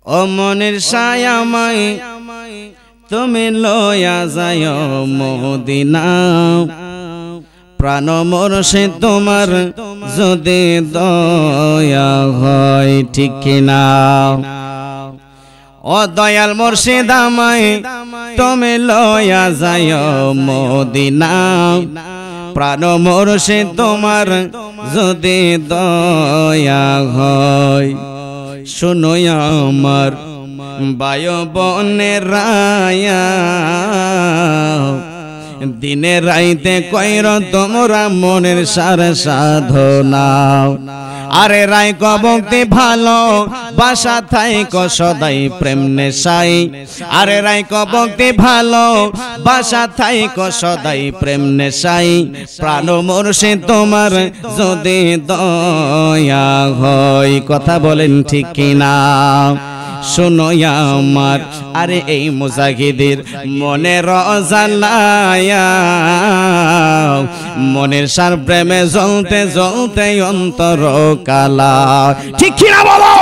ও মনের ছায়াময় তুমি লয়া যায় মদিনা প্রাণ মোরশে তোমার যদি দয়া হয় ঠিক কিনা ও দয়াল মুর্শিদ আমায় তুমি লয়া যায় মদিনা প্রাণ মোরশে তোমার যদি দয়া হয় শুনো আমার বায়ু বনের রায়া দিনে রাইতে কইর তোমরা মনের সার সাধনা আরে রাই কবক্তি ভালো বাসা থাইক সদাই প্রেম নেশাই আরে রাই কবক্তি ভালো বাসা থাইক সদাই প্রেম নেশাই প্রাণ মোরশে তোমার যদি দয়া হয় কথা বলেন ঠিক কিনা শোনো আমার আরে এই মুজাহিদের মনের জ্বালায়া মনের সার প্রেমে জ্বলতে জ্বলতে অন্তর কালা ঠিক কিনা বলো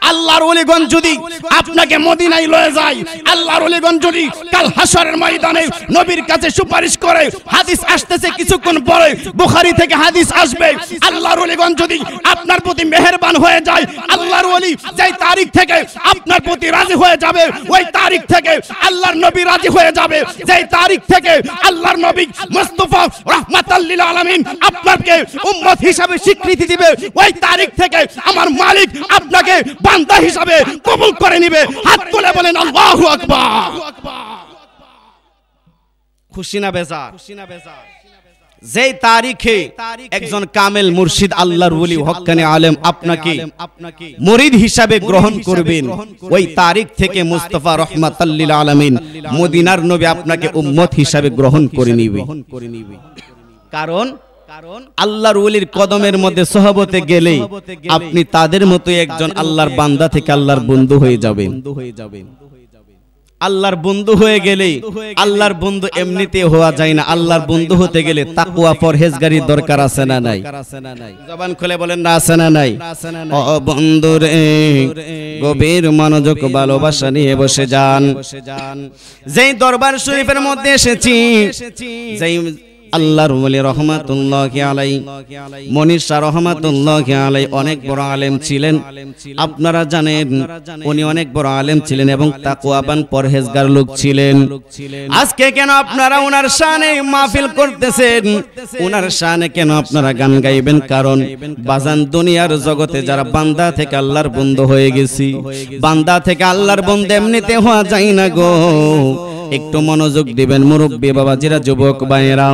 আল্লাহর ওলিগণ যদি আপনাকে মদিনায় লয়ে যায় আল্লাহর ওলিগণ যদি কাল হাশরের ময়দানে নবীর কাছে সুপারিশ করে হাদিস আসতেছে কিছুক্ষণ পরে বুখারী থেকে হাদিস আসবে আল্লাহর ওলিগণ যদি আপনার প্রতি মেহেরবান হয়ে যায় আল্লাহর ওলি যেই তারিখ থেকে আপনার প্রতি রাজি হয়ে যাবে ওই তারিখ থেকে আল্লাহর নবী রাজি হয়ে যাবে যেই তারিখ থেকে আল্লাহর নবী মুস্তাফা রাহমাতাল লিল আলামিন আপনাকে উম্মত হিসাবে স্বীকৃতি দিবে ওই তারিখ থেকে আমার মালিক আপনাকে বান্দা হিসাবে কবুল করে নিবে হাত তুলে বলেন আল্লাহু আকবার খুশি না বেজার যেই তারিখে একজন কামেল মুর্শিদ আল্লাহর ওলি হক্কানি আলেম আপনাকে মুরিদ হিসাবে গ্রহণ করবেন ওই তারিখ থেকে মুস্তাফা রাহমাতাল লিল আলামিন মদিনার নবী আপনাকে উম্মত হিসাবে গ্রহণ করে নিবে কারণ আল্লাহর ওলির কদমের মধ্যে সোহবতে গেলে আপনি তাদের মতো একজন আল্লাহর বান্দা থেকে আল্লাহর বন্ধু হয়ে যাবেন আল্লাহর বন্ধু হয়ে গেলে আল্লাহর বন্ধু এমনিতে হওয়া যায় না আল্লাহর বন্ধু হতে গেলে তাকওয়া পরহেজগারির দরকার আছে না নাই জবান খুলে বলেন না আছে না নাই ও বন্ধু রে গভীর মনোযোগ ভালোবাসা নিয়ে বসে যান যেই দরবার শরীফের মধ্যে এসেছি যেই আল্লাহর ওলি রহমাতুল্লাহি আলাইহি মনিশা রহমাতুল্লাহি আলাইহি অনেক বড় আলেম ছিলেন আপনারা জানেন উনি অনেক বড় আলেম ছিলেন এবং তাকওয়াবান পরহেজগার লোক ছিলেন আজকে কেন আপনারা ওনার শানে মাহফিল করতেছেন ওনার শানে কেন আপনারা গান গাইবেন কারণ বাজান দুনিয়ার জগতে যারা বান্দা থেকে আল্লাহর বন্ধু হয়ে গেছি বান্দা থেকে আল্লাহর বন্ধু এমনিতে হওয়া যায় না গো একটু মনোযোগ দিবেন মুরব্বি বাবাজিরা যুবক ভাইয়েরা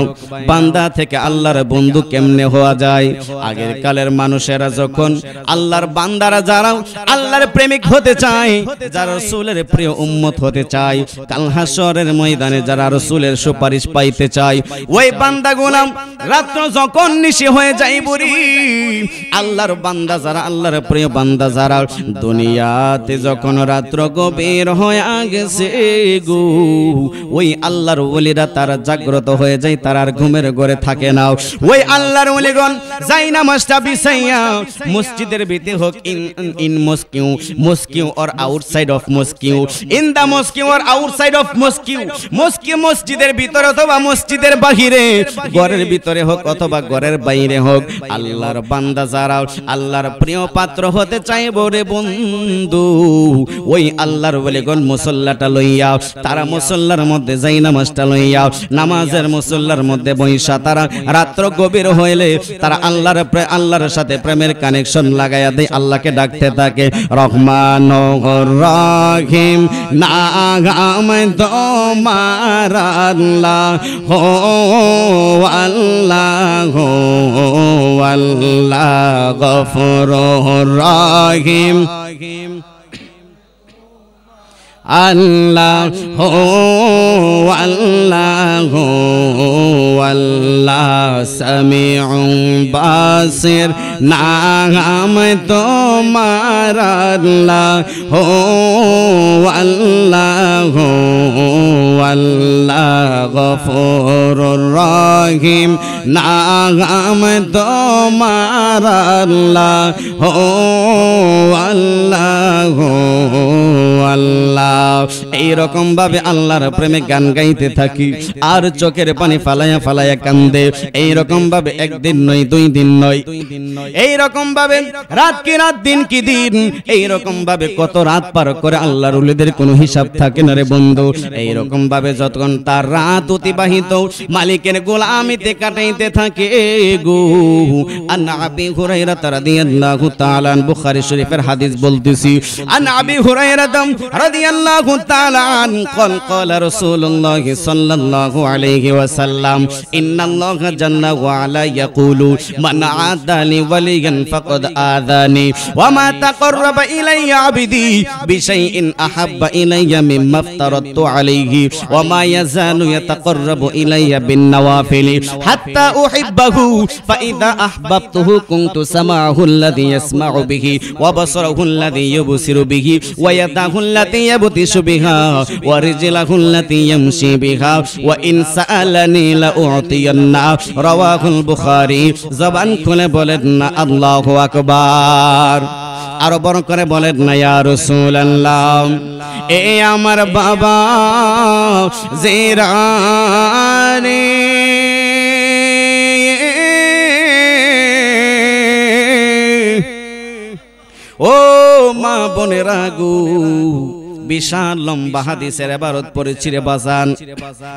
বান্দা থেকে আল্লাহর বন্ধু কেমনে হওয়া যায় আগের কালের মানুষেরা যখন আল্লাহর বান্দারা যারা আল্লাহর প্রেমিক হতে চায় যারা রাসূলের প্রিয় উম্মত হতে চায় কাল হাশরের ময়দানে যারা রাসূলের সুপারিশ পাইতে চায় ওই বান্দাগুলো রাত যখন নিশি হয়ে যায় বুড়ি আল্লাহর বান্দা যারা আল্লাহর প্রিয় বান্দা যারা দুনিয়াতে যখন রাত গভীর হয়ে গেছে গো ওই আল্লাহর ওলিরা তারা জাগ্রত হয়ে যায় তারা আর ঘুমের ঘরে থাকে না ওই আল্লাহর ওলিগণ যাই নামাজটা বিছাইয়া মসজিদের ভিতরে হোক in mosque or outside of mosque in the mosque or outside of mosque মসজিদের ভিতরে অথবা মসজিদের বাহিরে ঘরের ভিতরে হোক অথবা ঘরের বাইরে হোক আল্লাহর বান্দা যারা আল্লাহর প্রিয় পাত্র হতে চাইবো রে বন্ধু ওই আল্লাহর ওলিগণ মুসল্লাটা লইয়া তারা মুসল্লার মধ্যে যাই নামাজটা লইয়া নামাজের মুসল্লার মধ্যে বইসা তারা রাত্র গভীর হইলে তারা আল্লাহর সাথে প্রেমের কানেকশন লাগাইয়া দেয় আল্লাহকে ডাকতে থাকে রহমান রহিম নাম তোমার আল্লাহ হো আল্লাহ হো আল্লাহ গফুর রহিম আল্লাহ আল্লাহ আল্লাহ সামিউন বাসির নাম তোমার আল্লাহ আল্লাহ আল্লাহ গফুরুর রহিম নাম তোমার আল্লাহ আল্লাহ আল্লাহ। এইরকম ভাবে আল্লাহর প্রেমে গান গাইতে থাকি আর চোখের পানি ফালায়া ফালায়া কান্দে। এইরকম ভাবে একদিন নয়, 2 দিন নয়, এইরকম ভাবে রাত কি রাত দিন কি দিন, এইরকম ভাবে কত রাত পার করে আল্লাহর ওলিদের কোনো হিসাব থাকে না রে বন্ধু। এইরকম ভাবে যতক্ষণ তার রাত অতিবাহিত মালিকের গোলামিতে কাটাইতে থাকে গো। আন আবি হুরায়রা রাদিয়াল্লাহু তাআলা, বুখারী শরীফের হাদিস বলতেছি, আন আবি হুরায়রা রাদিয়াল্লাহু তাআলা قال قال رسول الله صلى الله عليه وسلم إن الله جل وعلا يقول من عادى لي وليا فقد آذاني وما تقرب إلي عبدي بشيء أحب إلي مما افترضت عليه وما يزال يتقرب إلي بالنوافل حتى أحبه فإذا أحببته كنت سمعه الذي يسمع به وبصره الذي يبصر به ويده التي يبطش بها ورجله التي يمشي بها وإن سألني لأعطينه رواه البخاري। জবান খুলে বলেন না আল্লাহু আকবার, আরো বড় করে বলেন না ইয়া রাসূলুল্লাহ। এ আমার বাবা জিরানি ও মা বোনেরা গো, বিশাল লম্বা হাদিসের ইবারত পড়েছি রে বাজান।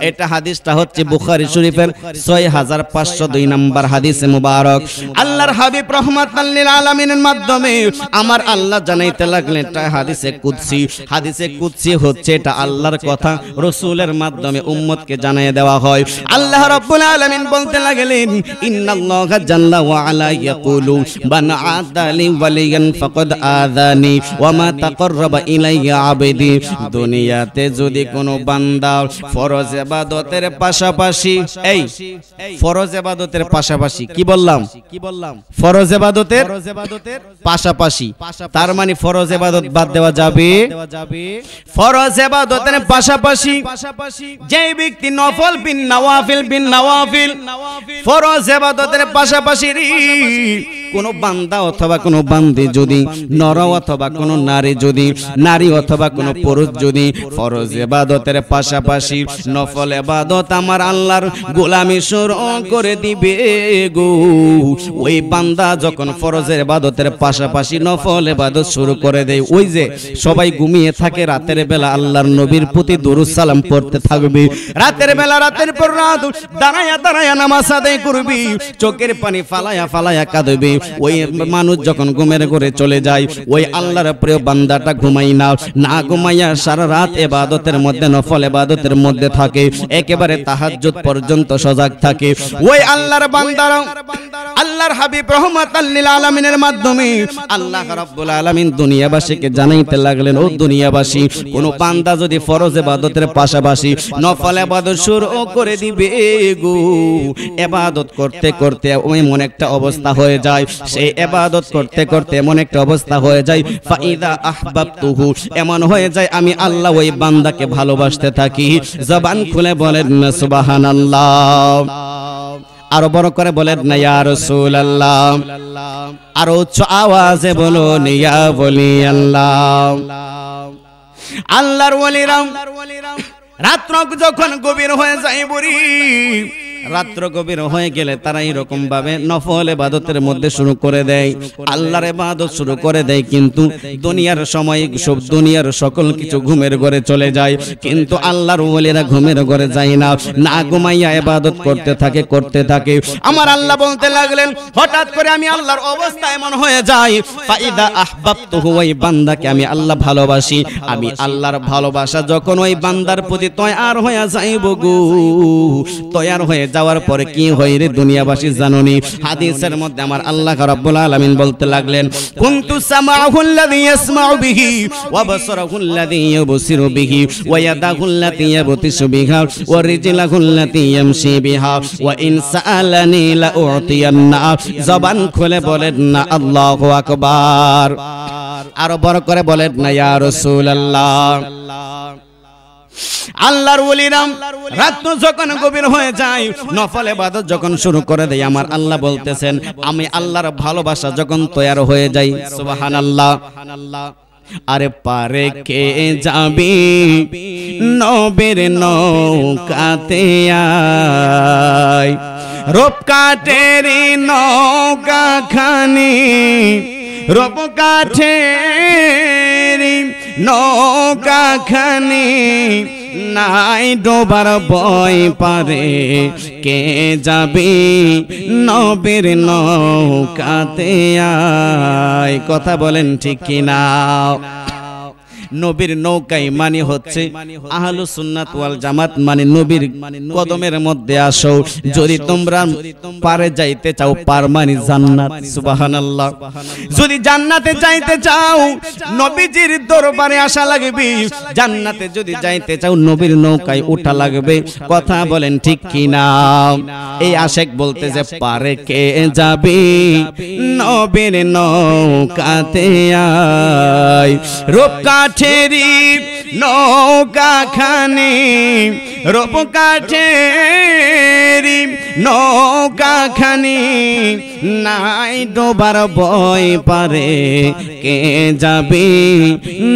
এটা হাদিসটা হচ্ছে বুখারী শরীফের 6502 নম্বর হাদিসে মুবারক। আল্লাহর হাবিব রাহমাতাল লিল আলামিনের মাধ্যমে আমার আল্লাহ জানাইতে লাগলেন এটা হাদিসে কুদসি। হাদিসে কুদসি হচ্ছে এটা আল্লাহর কথা রাসূলের মাধ্যমে উম্মতকে জানিয়ে দেওয়া হয়। আল্লাহ রাব্বুল আলামিন বলতে লাগলেন ইন্নাল্লাহা জাল্লা ওয়া আলা ইয়াকুলু মান আদালি ওয়ালিয়ান ফাকাদ আযানি ওয়া মা তাকাররাবা ইলাইয়া আবদি। দুনিয়াতে যদি কোনো বান্দা ফরজ ইবাদতের পাশাপাশি, এই ফরজ ইবাদতের পাশাপাশি কি বললাম, ফরজ ইবাদতের পাশাপাশি, তার মানে ফরজ ইবাদত বাদ দেওয়া যাবে। ফরজ ইবাদতের পাশাপাশি যে ব্যক্তি নফল বিন নওয়াফিল ফরজ ইবাদতের পাশাপাশি কোন বান্দা অথবা কোন বান্দি যদি নর অথবা কোন নারী যদি নারী অথবা কোন পুরুষ যদি ফরজ ইবাদতের পাশাপাশি নফল ইবাদত আমার আল্লাহর গোলামি শুরু করে দিবে গো, ওই বান্দা যখন ফরজের ইবাদতের পাশাপাশি নফল ইবাদত শুরু করে দেয়, ওই যে সবাই ঘুমিয়ে থাকে রাতের বেলা আল্লাহর নবীর প্রতি দরুদ সালাম পড়তে থাকবে, রাতের বেলা রাতের পর রাত দাঁড়ায়া দাঁড়ায়া নামাজ আদায় করবি, চোখের পানি ফালায়া ফালায়া কাঁদবে। ওই মানুষ যখন ঘুমের ঘরে চলে যায়, ওই আল্লাহর প্রিয় বান্দাটা ঘুমাই না ঘুমাইয়া সারা রাত ইবাদতের মধ্যে নফল ইবাদতের মধ্যে থাকে, একেবারে তাহাজ্জুদ পর্যন্ত সজাগ থাকে। ওই আল্লাহর বান্দারা আল্লাহর হাবিব রাহমাতাল লিল আলামিনের মাধ্যমে আল্লাহ রাব্বুল আলামিন দুনিয়াবাসীকে জানাইতে লাগলেন, ও দুনিয়াবাসী, কোন বান্দা যদি ফরজ ইবাদতের পাশাপাশি নফল ইবাদত শুরু করে দিবে গো, ইবাদত করতে করতে এমন একটা অবস্থা হয়ে যায়, সেই ইবাদত করতে করতে এমন একটা অবস্থা হয়ে যায়, ফাইদা আহবাবতুহু, এমন হয়ে যায় আমি আল্লাহ ওই বান্দাকে ভালোবাসতে থাকি। জবান খুলে বলেন না সুবহানাল্লাহ, আরো বড় করে বলেন না ইয়া রাসূলুল্লাহ, আরো উচ্চ আওয়াজে বলুন ইয়া ওলি আল্লাহ। আল্লাহর ওলিরা রাত্র যখন গভীর হয়ে যায় বুড়ি, রাত্র গভীর হয়ে গেলে তারা এরকম ভাবে নফল ইবাদতের মধ্যে শুরু করে দেয়, আল্লাহর ইবাদত শুরু করে দেয়, কিন্তু দুনিয়ার সময় সব দুনিয়ার সকল কিছু ঘুমের ঘরে চলে যায়, কিন্তু আল্লাহর ওলিরা ঘুমের ঘরে যায় না, না ঘুমাইয়া ইবাদত করতে থাকে। আমার আল্লাহ বলতে লাগলেন, হঠাৎ করে আমি আল্লাহর অবস্থা এমন হয়ে যায়, ফাইদা আহবাবতুহু, ওই বান্দাকে আমি আল্লাহ ভালোবাসি, আমি আল্লাহর ভালোবাসা যখন ওই বান্দার প্রতি তৈয়ার হয়ে যাইব গো, তৈয়ার হয়ে যাওয়ার পরে কি হয় রে দুনিয়াবাসী জানোনি? হাদিসের মধ্যে আমার আল্লাহ রাব্বুল আলামিন বলতে লাগলেন, কুনতু সামাউল্লাযী ইয়াসমাউ বিহি ওয়া বাসারুল্লাযী ইউবসিরু বিহি ওয়া ইয়াদাহুল্লাতী ইয়াবতিসু বিহা ওয়া রিজলাহুল্লাতী ইয়ামশি বিহা ওয়া ইন সাআলানি লা উ'তিয়ান্না। জবান খুলে বলেন না আল্লাহু আকবার। আরো বড় করে বলেন না ইয়া রাসূলুল্লাহ। আল্লাহর ওলিরাম রাত যখন গভীর হয়ে যায়, নফল ইবাদত যখন শুরু করে দেয়, আমার আল্লাহ বলতেছেন আমি আল্লাহর ভালোবাসা যখন তৈয়ার হয়ে যায়, সুবহানাল্লাহ। আরে পারে কে যাবি নবীর নৌকাতে আয়, রূপ কাঠেরি নৌকা খানি, রূপ কাঠেরি নৌকা খানি, নাই ডোবার বই পারে কে যাবি নবীর নৌকাতে আয়। কথা বলেন ঠিক কিনা? নবীর নৌকায় মানে হচ্ছে আহলুস সুন্নাত ওয়াল জামাত, মানে নবীর কদমের মধ্যে আসো। যদি তোমরা পারে যাইতে চাও, পার মানে জান্নাত, সুবহানাল্লাহ। যদি জান্নাতে যাইতে চাও নবীজির দরবারে আসা লাগবে, জান্নাতে যদি যাইতে চাও নবীর নৌকায় ওঠা লাগবে। কথা বলেন ঠিক কিনা? এই আশেক বলতে যে পারে কে যাবে নবীর নৌকাতে আয়, রূপ কাঠেরি নৌকা খানি, রূপ কাঠেরি নৌকা খানি, নাই ডোবার বই পারে কে যাবে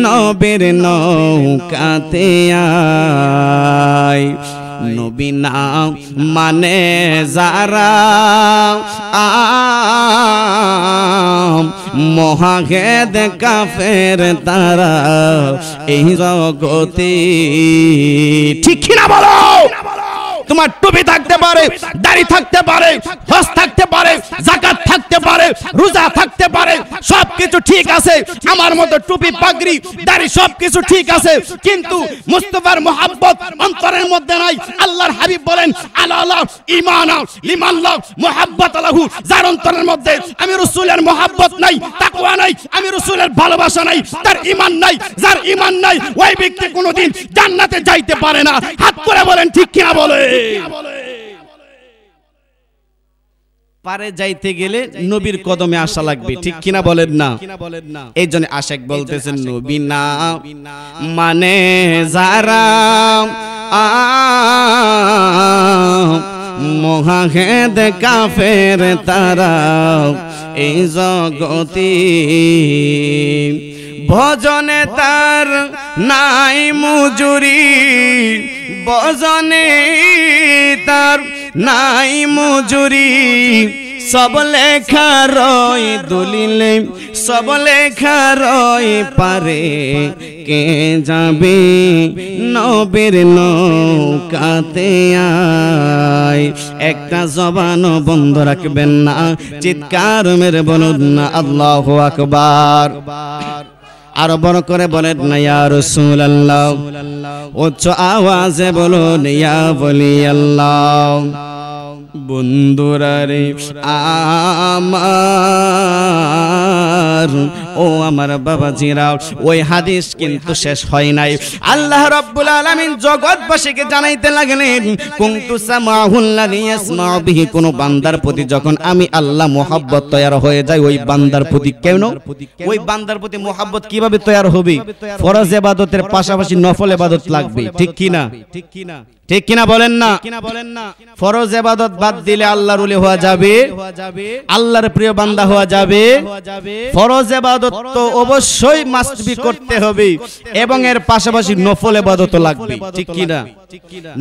নবীর নৌকাতে আয়। নবী নাম মানে যারা মহাগেদ কাফের তারা এই জগতে। ঠিক কিনা বলো? তোমার টুপি থাকতে পারে, দাড়ি থাকতে পারে, হজ থাকতে পারে, যাকাত থাকতে পারে, রোজা থাকতে পারে, সবকিছু ঠিক আছে। আমার মতো টুপি পাগড়ি দাড়ি সবকিছু ঠিক আছে, কিন্তু মুস্তাফার মুহাব্বত অন্তরের মধ্যে নাই। আল্লাহর হাবিব বলেন আলা ঈমানা লিমাল্লাহ মুহাব্বত লাহু, যার অন্তরের মধ্যে আমি রাসূলের মুহাব্বত নাই, তাকওয়া নাই, আমি রাসূলের ভালোবাসা নাই, তার ঈমান নাই। যার ঈমান নাই ওই ব্যক্তি কোনোদিন জান্নাতে যাইতে পারে না। হাত করে বলেন ঠিক কিনা? বলে পারে যাইতে গেলে নবীর কদমে আসা লাগবে, ঠিক কিনা বলেন না? এই জন্য আশেক বলতেছেন নবী না মানে যারা মহাগেদ কাফের তারা এই জগতে। ভজনে তার নাই মজুরি, ভজনে তার নাই মজুরি, সব লেখা রয় দলিলে, সব লেখা রয় পারে কে যাবে নবীর নৌকাতে আয়। একটা জবান বন্ধ রাখবেন না, চিৎকার মেরে বলুন না আল্লাহু আকবার। আরো বড় করে বলেন না ইয়া রাসূলুল্লাহ, উচ্চ আওয়াজে বলুন ইয়া ওয়ালিয়াল্লাহ। বন্ধুরা রে আমার, ও আমার বাবাজিরা, ওই হাদিস কিন্তু শেষ হয় নাই। আল্লাহ রাব্বুল আলামিন জগৎবাসীকে জানাইতে লাগলেন কুনতু সামাউল্লাযী ইয়াসমাউ বিহি, কোন বান্দার প্রতি যখন আমি আল্লাহ মুহাব্বত তৈয়ার হয়ে যায়, ওই বান্দার প্রতি কেন, ওই বান্দার প্রতি মুহাব্বত কিভাবে তৈয়ার হবে? ফরজ ইবাদতের পাশাপাশি নফল ইবাদত লাগবে, ঠিক কি না? ঠিক কিনা বলেন না? ফরজ ইবাদত বাদ দিলে আল্লাহর ওলি হওয়া যাবে, আল্লাহর প্রিয় বান্দা হওয়া যাবে। ফরজ ইবাদত তো অবশ্যই মাস্ট বি করতে হবে, এবং এর পাশাপাশি নফল ইবাদত লাগবে, ঠিক কিনা?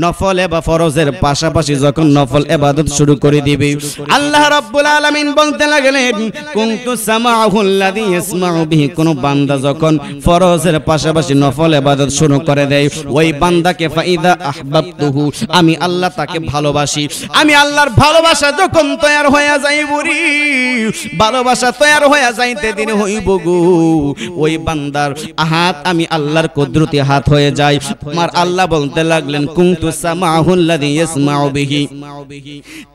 নফল বা ফরজের পাশাপাশি যখন নফল ইবাদত শুরু করে দিবে, আল্লাহ রাব্বুল আলামিন বলতে লাগলেন কুনতু সামাউল্লাযী ইয়াসমাউ বিহি, কোন বান্দা যখন ফরজের পাশাপাশি নফল ইবাদত শুরু করে দেয়, ওই বান্দাকে ফাইদা আহবাব আহাব্বতুহু, আমি আল্লাহ তাকে ভালোবাসি। আমি আল্লাহর ভালোবাসা যখন তৈয়ার হয়ে যাইব রে, ভালোবাসা তৈয়ার হয়ে যাইতে দিন হইব গো, ওই বান্দার হাত আমি আল্লাহর কুদরতি হাত হয়ে যায়। আমার আল্লাহ বলতে লাগলেন কুনতু সামাহুল্লাযী ইয়াসমাউ বিহি,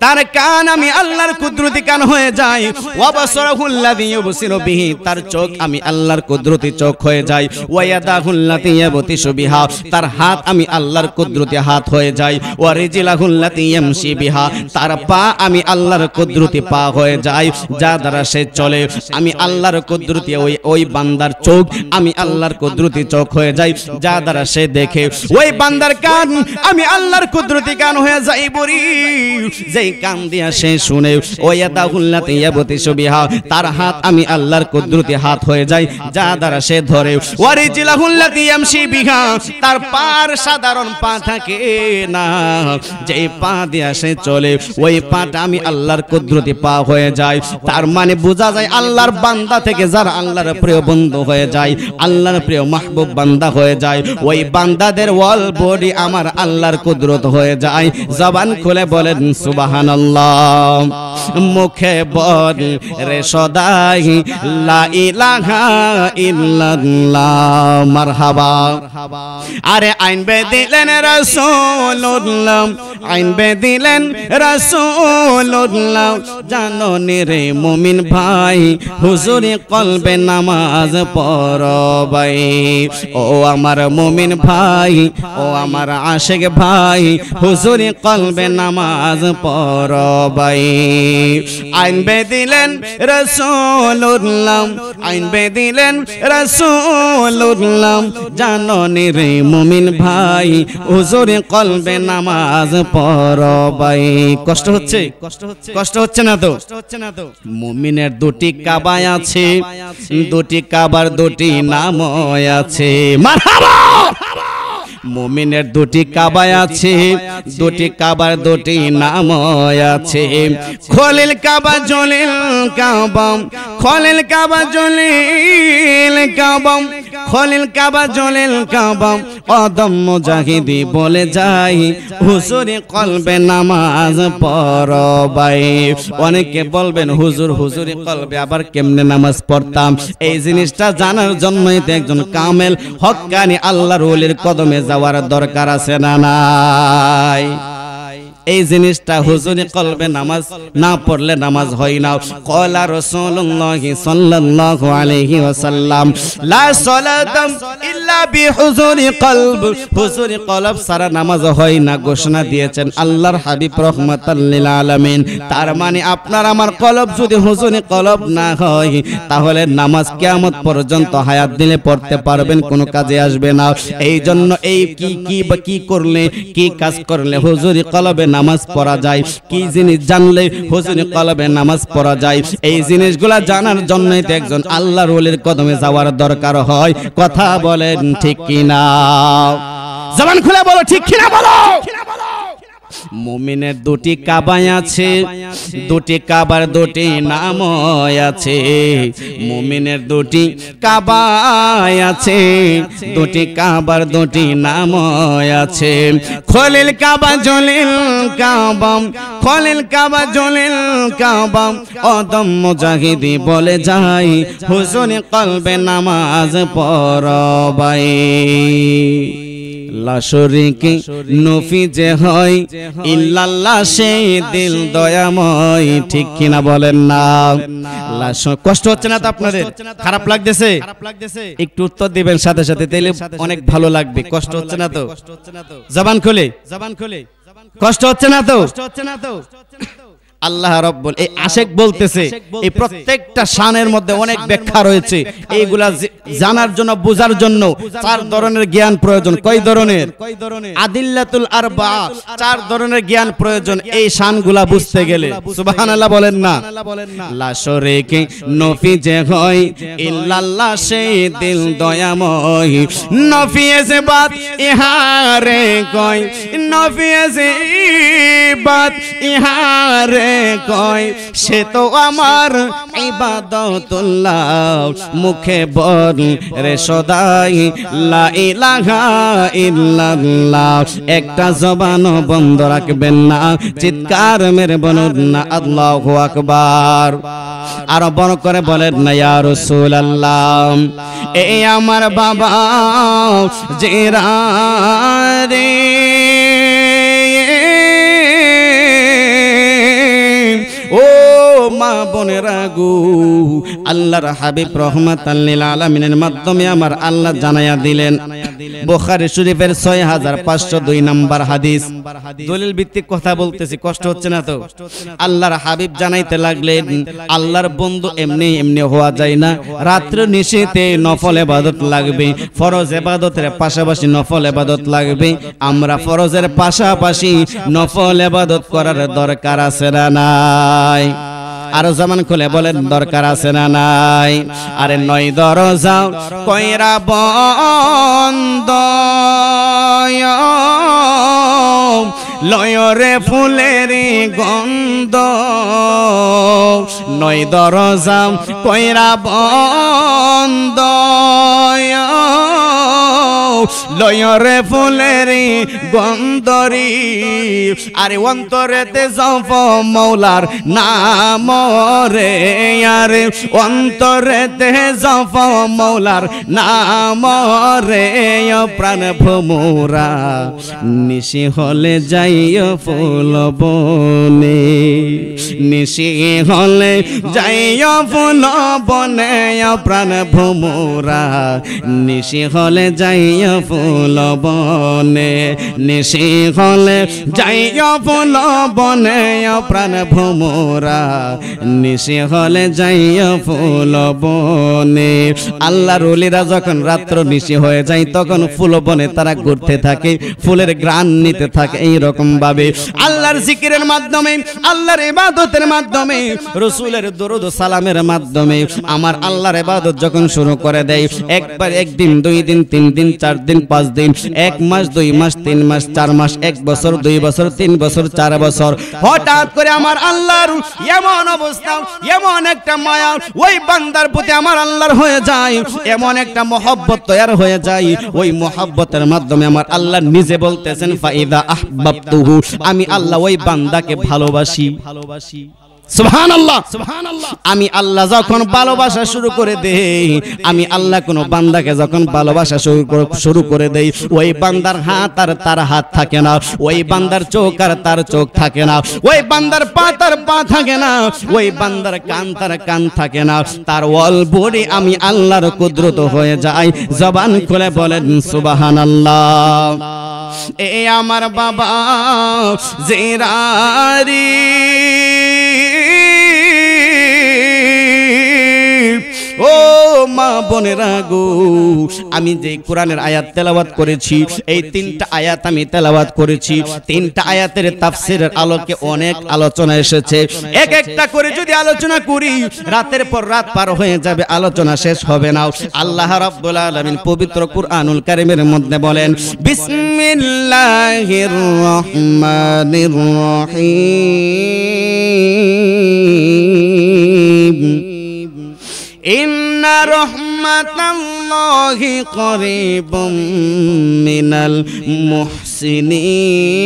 তার কান আমি আল্লাহর কুদরতি কান হয়ে যায়। ওয়া বাসারুল্লাযী ইউবসিরু বিহি, তার চোখ আমি আল্লাহর কুদরতি চোখ হয়ে যায়। ওয়া ইয়াদাহুল্লাতী ইয়াবতিশু বিহা, তার হাত আমি আল্লাহর কুদরতি হাত হয়ে যায়। ওয়া রিজলাহুল্লাতী ইয়ামশি বিহা, তার পা আমি আল্লাহর কুদরতি পা হয়ে যায়, যা দ্বারা সে চলে। আমি আল্লাহর কুদরতি ওই বান্দার চোখ আমি আল্লাহর কুদরতি চোখ হয়ে যায়, যা দ্বারা সে দেখে। ওই বান্দার কান আমি আল্লাহর কুদরতি কান হয়ে যাই বরি, যেই কান দিয়া সে শুনে। ওয়া ইয়াদাহুল্লাতী ইয়াবতিশু বিহা, তার হাত আমি আল্লাহর কুদরতি হাত হয়ে যায়, যা দ্বারা সে ধরে। ওয়া রিজলাহুল্লাতী ইয়ামশি বিহা, তার পার সাধারণ পা থাকে না, যেই পা দিয়া সে চলে, ওই পাটা আমি আল্লাহর কুদরতি পা হয়ে যায়। তার মানে বোঝা যায় আল্লাহর বান্দা থেকে যারা আল্লাহর প্রিয় বন্ধু হয়ে যায়, আল্লাহর প্রিয় মাহবুব বান্দা হয়ে যায়, ওই বান্দাদের ওয়াল বডি আমার আল্লাহর কুদরত হয়ে যায়। জবান খুলে বলেন সুবহানাল্লাহ, মুখে বল রে সদাই লা ইলাহা ইল্লাল্লাহ মারহাবা। আরে আইন বে দিলেন রাসূলুল্লাহ, আইন বে দিলেন রাসূলুল্লাহ, জানো রে মুমিন ভাই হুজুরি কলবে নামাজ পড়বাই। ও আমার মুমিন ভাই, ও আমার আশিক ভাই, হুজুরি কলবে নামাজ পড়বাই। আইন বে দিলেন রাসূলুল্লাহ, আইন বে দিলেন রাসূলুল্লাহ, জানো রে মুমিন ভাই হুজুরি কলবে নামাজ পড়বাই। কষ্ট হচ্ছে, কষ্ট হচ্ছে না তো? মুমিনের দুটি কাবা আছে, দুটি কাবার দুটি নাম আছে। মারহাবা। মুমিনের দুটি কাবা আছে, দুটি কাবার দুটি নাম আছে। খলিল কাবা জলিল কাবা, খলিল কাবা জলিল কাবা, খলিল কাবা জলিল কাবা, কদম মুজাহিদি বলে যাই হুজুরি কলবে নামাজ পড়বাই। অনেকে বলবেন হুজুর হুজুরি কলবে আবার কেমনে নামাজ পড়তাম? এই জিনিসটা জানার জন্যই তো একজন কামেল হক্কানি আল্লাহর ওলির কদমে যাওয়ার দরকার আছে না নাই? এই জিনিসটা হুজুরি কলবে নামাজ না পড়লে নামাজ হয় না। ক্বালা রাসূলুল্লাহ সাল্লাল্লাহু আলাইহি ওয়াসাল্লাম লা সালাতা ইল্লা বিহুজুরি কলব, হুজুরি কলব সারা নামাজ হয় না ঘোষণা দিয়েছেন আল্লাহর হাবিব রাহমাতাল লিল আলামিন। তার মানে আপনার আমার কলব যদি হুজুরি কলব না হয়, তাহলে নামাজ কিয়ামত পর্যন্ত হায়াত দিলে পড়তে পারবেন, কোনো কাজে আসবে না। এই জন্য এই কি করলে, কি কাজ করলে হুজুরি কলবে নামাজ পড়া যায়, কি জিনিস জানলে হুজুরি কলবে নামাজ পড়া যায়, এই জিনিসগুলা জানার জন্যই তো একজন আল্লাহর ওলির কদমে যাওয়ার দরকার হয়। কথা বলেন ঠিক কিনা? জবান খুলে বলো ঠিক কিনা বলো। মুমিনের দুটি কাবা আছে, দুটি কাবার দুটি নাম আছে। মুমিনের দুটি কাবা আছে, দুটি কাবার দুটি নাম আছে। খলিল কাবা জলিল কাবা, খলিল কাবা জলিল কাবা, কদম মুজাহিদি বলে যাই হুজুরি কলবে নামাজ পড়বাই। লা শরীকে নফি যে হয় ইল্লাল্লাহ সেই দিল দয়াময়, ঠিক কিনা বলেন না? কষ্ট হচ্ছে না তো আপনাদের? খারাপ লাগতেছে? একটু উত্তর দিবেন সাথে সাথে, তাইলে অনেক ভালো লাগবে। কষ্ট হচ্ছে না তো? জবান খুলে, জবান খুলে। কষ্ট হচ্ছে না তো? আল্লাহ রাব্বুল এই আশিক বলতেছে এই প্রত্যেকটা শানের মধ্যে অনেক ব্যাখ্যা রয়েছে। এইগুলা জানার জন্য, বোঝার জন্য চার ধরনের জ্ঞান প্রয়োজন। কয় ধরনের? আদিল্লাতুল আরবা, চার ধরনের জ্ঞান প্রয়োজন এই শানগুলা বুঝতে গেলে। সুবহানাল্লাহ বলেন না? লা শরীকে নফি যে হয় ইল্লাল্লাহ সেই দিল দয়াময়, নফি এসে বাত ইহারে কয়, নফি এসে বাত ইহারে কয় সে তো আমার ইবাদতুল্লাহ মুখে বল রে সদাই লা ইলাহা ইল্লাল্লাহ একটা জবানও বন্ধ রাখবেন না চিৎকার মেরে বলুন না আল্লাহু আকবার আর বড় করে বলেন না ইয়া রাসূলুল্লাহ এই আমার বাবা জেরা রে ও মা বোনেরা গো আল্লাহর হাবিব রাহমাতাল লিল আলামিনের মাধ্যমে আমার আল্লাহ জানায়া দিলেন বুখারী শরীফের 6502 নম্বর হাদিস দলিল ভিত্তিক কথা বলতেছি কষ্ট হচ্ছে না তো আল্লাহর হাবিব জানাইতে লাগলেন আল্লাহর বন্ধু এমনি এমনি হওয়া যায় না রাত্র নিশিতে নফল ইবাদত লাগবে ফরজ ইবাদতের পাশাপাশি নফল ইবাদত লাগবে আমরা ফরজের পাশাপাশি নফল ইবাদত করার দরকার আছে না নাই আরো জবান খুলে বলেন দরকার আছে না নাই আরে নয় দরজা কইরা বন্ধ লয়রে ফুলের গন্ধ নয় দরজা কইরা বন্ধ লয়রে ফুলের গন্ধরি আরে অন্তরেতে জপ মৌলার নাম রে আরে অন্তরেতে জপ মৌলার নাম রে প্রাণ ভোমরা নিশি হলে যাইও ফুল বনে নিশি হলে যাইও ফুল বনে প্রাণ ভোমরা নিশি হলে যাইও ফুল বনে নিশি হলে যাইও ফুল বনে প্রাণ ভোমরা নিশি হলে যাইও ফুল বনে আল্লাহর ওলিরা যখন রাত্র নিশি হয়ে যায় তখন ফুল বনে তারা ঘুরতে থাকে ফুলের ঘ্রাণ নিতে থাকে এই রকম ভাবে আল্লাহর জিকিরের মাধ্যমে আল্লাহর ইবাদতের মাধ্যমে রাসূলের দরুদ ও সালামের মাধ্যমে আমার আল্লাহর ইবাদত যখন শুরু করে দেয় একবার একদিন দুই দিন তিন দিন চার দিন পাঁচ দিন এক মাস দুই মাস তিন মাস চার মাস এক বছর দুই বছর তিন বছর চার বছর হঠাৎ করে আমার আল্লাহর এমন অবস্থা এমন একটা মায়া ওই বান্দার প্রতি আমার আল্লাহর হয়ে যায় এমন একটা মহব্বত তৈরি হয়ে যায় ওই মহব্বতের মাধ্যমে আমার আল্লাহ নিজে বলতেছেন ফাইদা আহবাবতুহু আমি আল্লাহ ওই বান্দাকে ভালোবাসি সুবহানাল্লাহ সুবহানাল্লাহ আমি আল্লাহ যখন ভালোবাসা শুরু করে দেই আমি আল্লাহ কোন বান্দাকে যখন ভালোবাসা শুরু করে দেই ওই বান্দার হাত আর তার হাত থাকে না ওই বান্দার চোখ আর তার চোখ থাকে না ওই বান্দার পা তার পা থাকে না ওই বান্দার কান তার কান থাকে না তার অল বডি আমি আল্লাহর কুদরত হয়ে যায় জবান খুলে বলেন সুবহানাল্লাহ এ আমার বাবা জিরারি ও মা বোনেরা গো আমি যে কোরআনের আয়াত তেলাওয়াত করেছি এই তিনটা আয়াত আমি তেলাওয়াত করেছি তিনটা আয়াতের তাফসীরের আলোকে অনেক আলোচনা এসেছে এক একটা করে যদি আলোচনা করি রাতের পর রাত পার হয়ে যাবে আলোচনা শেষ হবে না আল্লাহ রাব্বুল আলামিন পবিত্র কুরআনুল কারীমের মধ্যে বলেন বিসমিল্লাহির রহমানির রহিম ইন্না রাহমাতাল্লাহি করিবুম মিনাল মুহসিনিন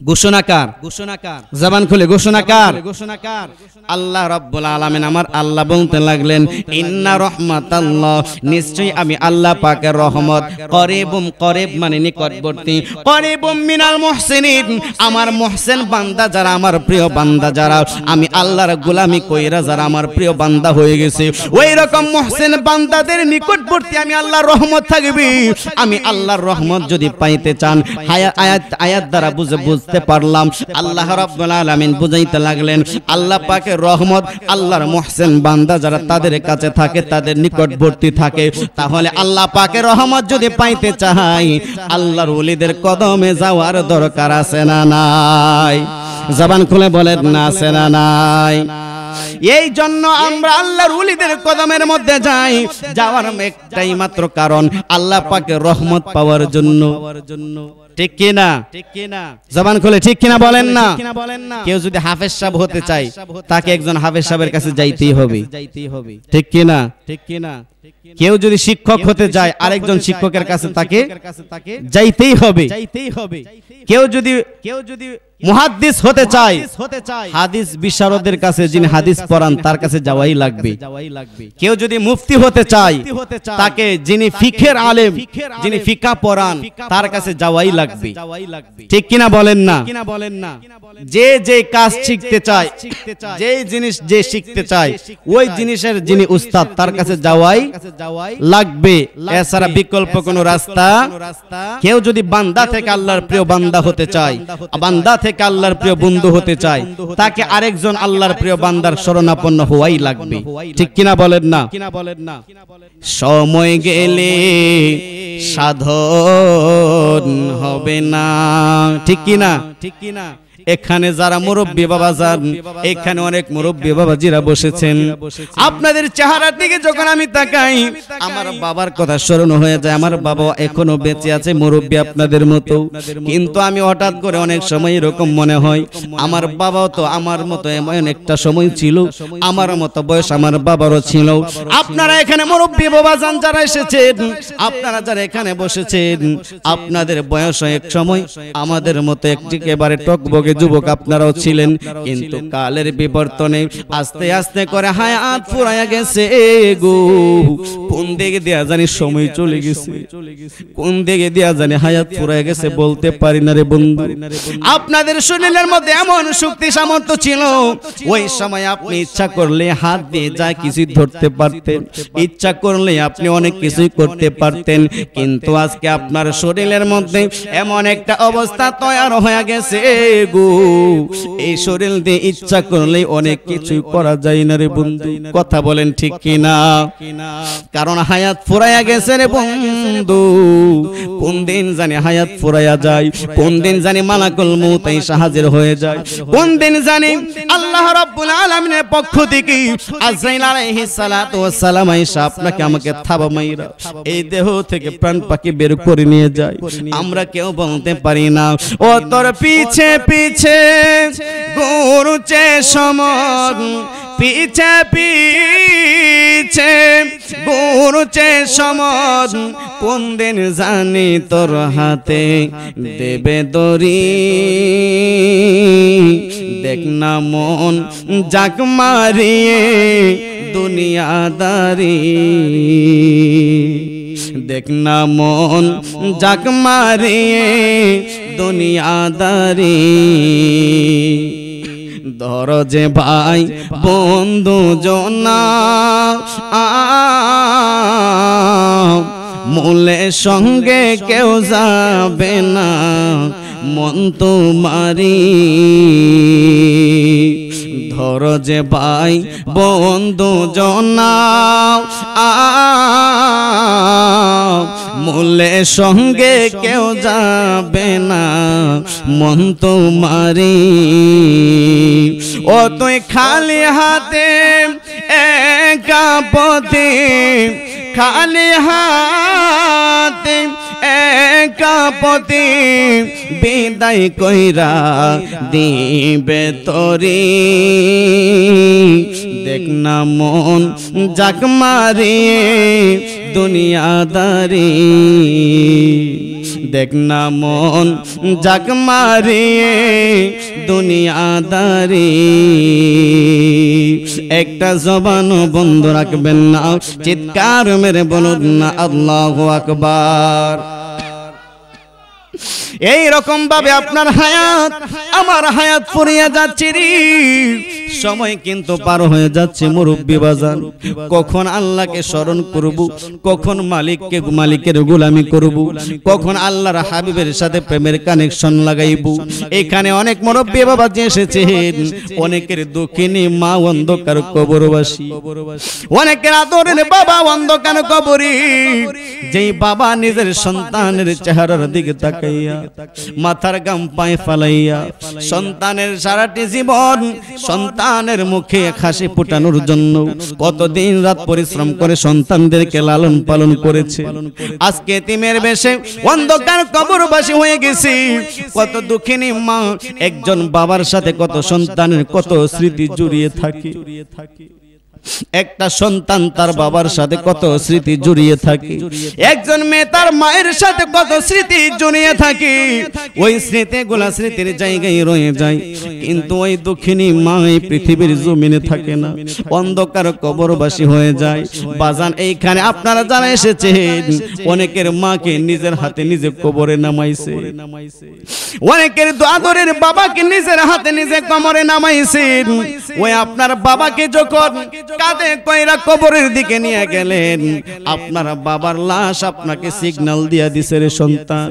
ঘোষণাকার জবান খুলে ঘোষণাকার আল্লাহ রাব্বুল আলামিন আমার আল্লাহ বলতে লাগলেন ইন্না রাহমাতাল্লাহ নিশ্চয়ই আমি আল্লাহ পাকের রহমত করিবুম করিব মানে নিকটবর্তী করিবুম মিনাল মুহসিনিন আমার মুহসিন বান্দা যারা আমার প্রিয় বান্দা যারা আমি আল্লাহর গোলামি কইরা যারা আমার প্রিয় বান্দা হয়ে গেছে ওই রকম মুহসিন বান্দাদের নিকটবর্তী আমি আল্লাহর রহমত থাকবে আমি আল্লাহর রহমত যদি পাইতে চান আয়াত দ্বারা বুঝতে পারলাম আল্লাহ রাব্বুল আলামিন বুঝাইতে লাগলেন আল্লাহ পাকের রহমত আল্লাহর মুহসিন বান্দা যারা তাদের কাছে থাকে তাদের নিকটবর্তী থাকে তাহলে আল্লাহ পাকের রহমত যদি পাইতে চাই আল্লাহর ওলিদের কদমে যাওয়ার দরকার আছে না নাই জবান খুলে বলেন না আছে না নাই এই জন্য আমরা আল্লাহর ওলিদের কদমের মধ্যে যাই, যাওয়ার একটাই মাত্র কারণ আল্লাহ পাকের রহমত পাওয়ার জন্য। ঠিক কিনা? জবান খুলে ঠিক কিনা বলেন না। কেউ যদি হাফেজ সাহেব হতে চায় তাকে একজন হাফেজ সাহেবের কাছে যাইতেই হবে। ঠিক কিনা? কেউ যদি শিক্ষক হতে যায় আরেকজন শিক্ষকের কাছে তাকে যাইতেই হবে। কেউ যদি মুহাদ্দিস হতে চায় হাদিস বিশারদের কাছে, যিনি হাদিস পড়ান তার কাছে যাওয়াই লাগবে। কেউ যদি মুফতি হতে চায় তাকে, যিনি ফিকহের আলেম, যিনি ফিকা পড়ান তার কাছে যাওয়াই লাগবে। ঠিক কিনা বলেন না? যে যে কাজ শিখতে চায়, যে জিনিস যে শিখতে চায়, ওই জিনিসের যিনি উস্তাদ তার কাছে যাওয়াই লাগবে। এছাড়া বিকল্প কোনো রাস্তা। কেউ যদি বান্দা থেকে আল্লাহর প্রিয় বান্দা হতে চায়, বান্দা থেকে আল্লাহর প্রিয় বন্ধু হতে চায়, তাকে আরেকজন আল্লাহর প্রিয় বান্দার শরণাপন্ন হওয়াই লাগবে। ঠিক কিনা বলেন না? সময় গেলে সাধন হবে না। ঠিক কিনা? এখানে যারা মুরব্বী বাবা যান, এখানে অনেক মুরব্বী বাবাজিরা বসেছেন। আপনাদের চেহারার দিকে যখন আমি তাকাই আমার বাবার কথা স্মরণ হয়ে যায়। আমার বাবা এখনো বেঁচে আছে, মুরব্বী আপনাদের মতো। কিন্তু আমি হঠাৎ করে অনেক সময় এরকম মনে হয় আমার বাবাও তো আমার মতো এমন একটা সময় ছিল, আমার মতো বয়স আমার বাবারও ছিল। আপনারা এখানে মুরব্বী বাবা যান যারা এসেছেন, আপনারা যারা এখানে বসেছেন, আপনাদের বয়স এক সময় আমাদের মতো একেবারে টকবগে যুবক আপনারাও ছিলেন। কিন্তু কালের বিবর্তনে আস্তে আস্তে করে হায়াত ফুরাইয়া গেছে গো। কোন দিকে দিয়া জানি সময় চলে গেছে, কোন দিকে দিয়া জানি হায়াত ফুরাইয়া গেছে বলতে পারি না রে বন্ধু। আপনাদের শরীরের মধ্যে এমন শক্তি সামর্থ্য ছিল, ওই সময় আপনি ইচ্ছা করলে হাত দিয়ে যা কিছু ধরতে পারতেন, ইচ্ছা করলে আপনি অনেক কিছুই করতে পারতেন। কিন্তু আজকে আপনার শরীরের মধ্যে এমন একটা অবস্থা তৈরি হয়ে গেছে গো, এই শরীর দিয়ে ইচ্ছা করলে অনেক কিছুই করা যায় না রে বন্ধু। কথা বলেন ঠিক কিনা? কারণ হায়াত ফুরাইয়া গেছে রে বন্ধু। কোন দিন জানি হায়াত ফুরাইয়া যায়, কোন দিন জানি মালাকুল মউত এসে হাজির হয়ে যায়, কোন দিন জানি আল্লাহ রাব্বুল আলামিনের পক্ষ থেকে আজরাইল আলাইহিস সালাতু ওয়াস সালাম এসে আপনাকে আমাকে থাবা মাইরা এই দেহ থেকে প্রাণ পাখি বের করে নিয়ে যায়। আমরা কেউ বলতে পারি না। ও তোর পিছে পিছে ঘুরছে সমর, পিছে পিছে ঘুরছে সমর, কোন দিন জানি তোর হাতে দেবে দড়ি। দেখ না মন জাক মারিয়ে দুনিয়াদারি, দেখ না মন জাক মারিয়ে দুনিয়াদারি। ধর যে ভাই বন্ধু জনা মূলে সঙ্গে কেউ যাবে না, মন তোমারি। ধর যে ভাই বন্ধু জনা মূলে সঙ্গে কেউ যাবে না, মন তোমারি। ও তুই খালি হাতে একা পথে, খালি হাতে একা পথে বিদায় কইরা দিবে তরি। দেখ না মন জাক মারিয়ে দুনিয়াদারি, দেখ না মন জাক মারিয়ে দুনিয়াদারি। একটা জবান বন্ধ রাখবেন না, চিৎকার মেরে বলুন না আল্লাহু আকবার। এই রকম ভাবে আপনার হায়াত আমার হায়াত ফুরিয়ে যাচ্ছে রে। সময় কিন্তু পার হয়ে যাচ্ছে মুরব্বি বাজান। কখন আল্লাহকে স্মরণ করব, কখন মালিকের গোলামি করব, কখন আল্লাহর হাবিবের সাথে প্রেমের কানেকশন লাগাইব। এখানে অনেক মুরব্বি বাবা যে এসেছেন, অনেকের দুঃখিনী মা অন্ধকার কবরবাসী, অনেকের আদরের বাবা অন্ধকার কবরে। যেই বাবা নিজের সন্তানের চেহারার দিকে তাকায় তাকাইয়া মাথার গাম পায়ে ফালাইয়া সন্তানের সারাটি জীবন সন্তানের মুখে হাসি ফোটানোর জন্য কতদিন রাত পরিশ্রম করে সন্তানদেরকে লালন পালন করেছে। আজকে এতিমের বেশে অন্ধকার কবরবাসী হয়ে গেছি। কত দুঃখিনী মা, একজন বাবার সাথে কত সন্তানের কত স্মৃতি জড়িয়ে থাকে। একটা সন্তান তার বাবার সাথে কত স্মৃতি জড়িয়ে থাকে, একজন মেয়ে তার মায়ের সাথে কত স্মৃতি জড়িয়ে থাকে। ওই স্মৃতিগুলা স্মৃতির জায়গায় রয়ে যায়, কিন্তু ওই দুঃখিনী মা এই পৃথিবীর জমিনে থাকে না, অন্ধকার কবরবাসী হয়ে যায়। বাজান, এইখানে আপনারা যারা এসেছেন অনেকের মাকে নিজের হাতে নিজে কবরে নামাইছে, অনেকের আদরের বাবাকে নিজের হাতে নিজে কবরে নামাইছেন। ওই আপনার বাবাকে যখন কাঁধে কইরা কবরের দিকে নিয়ে গেলেন, আপনার বাবার লাশ আপনাকে সিগন্যাল দিয়া দিছে, রে সন্তান,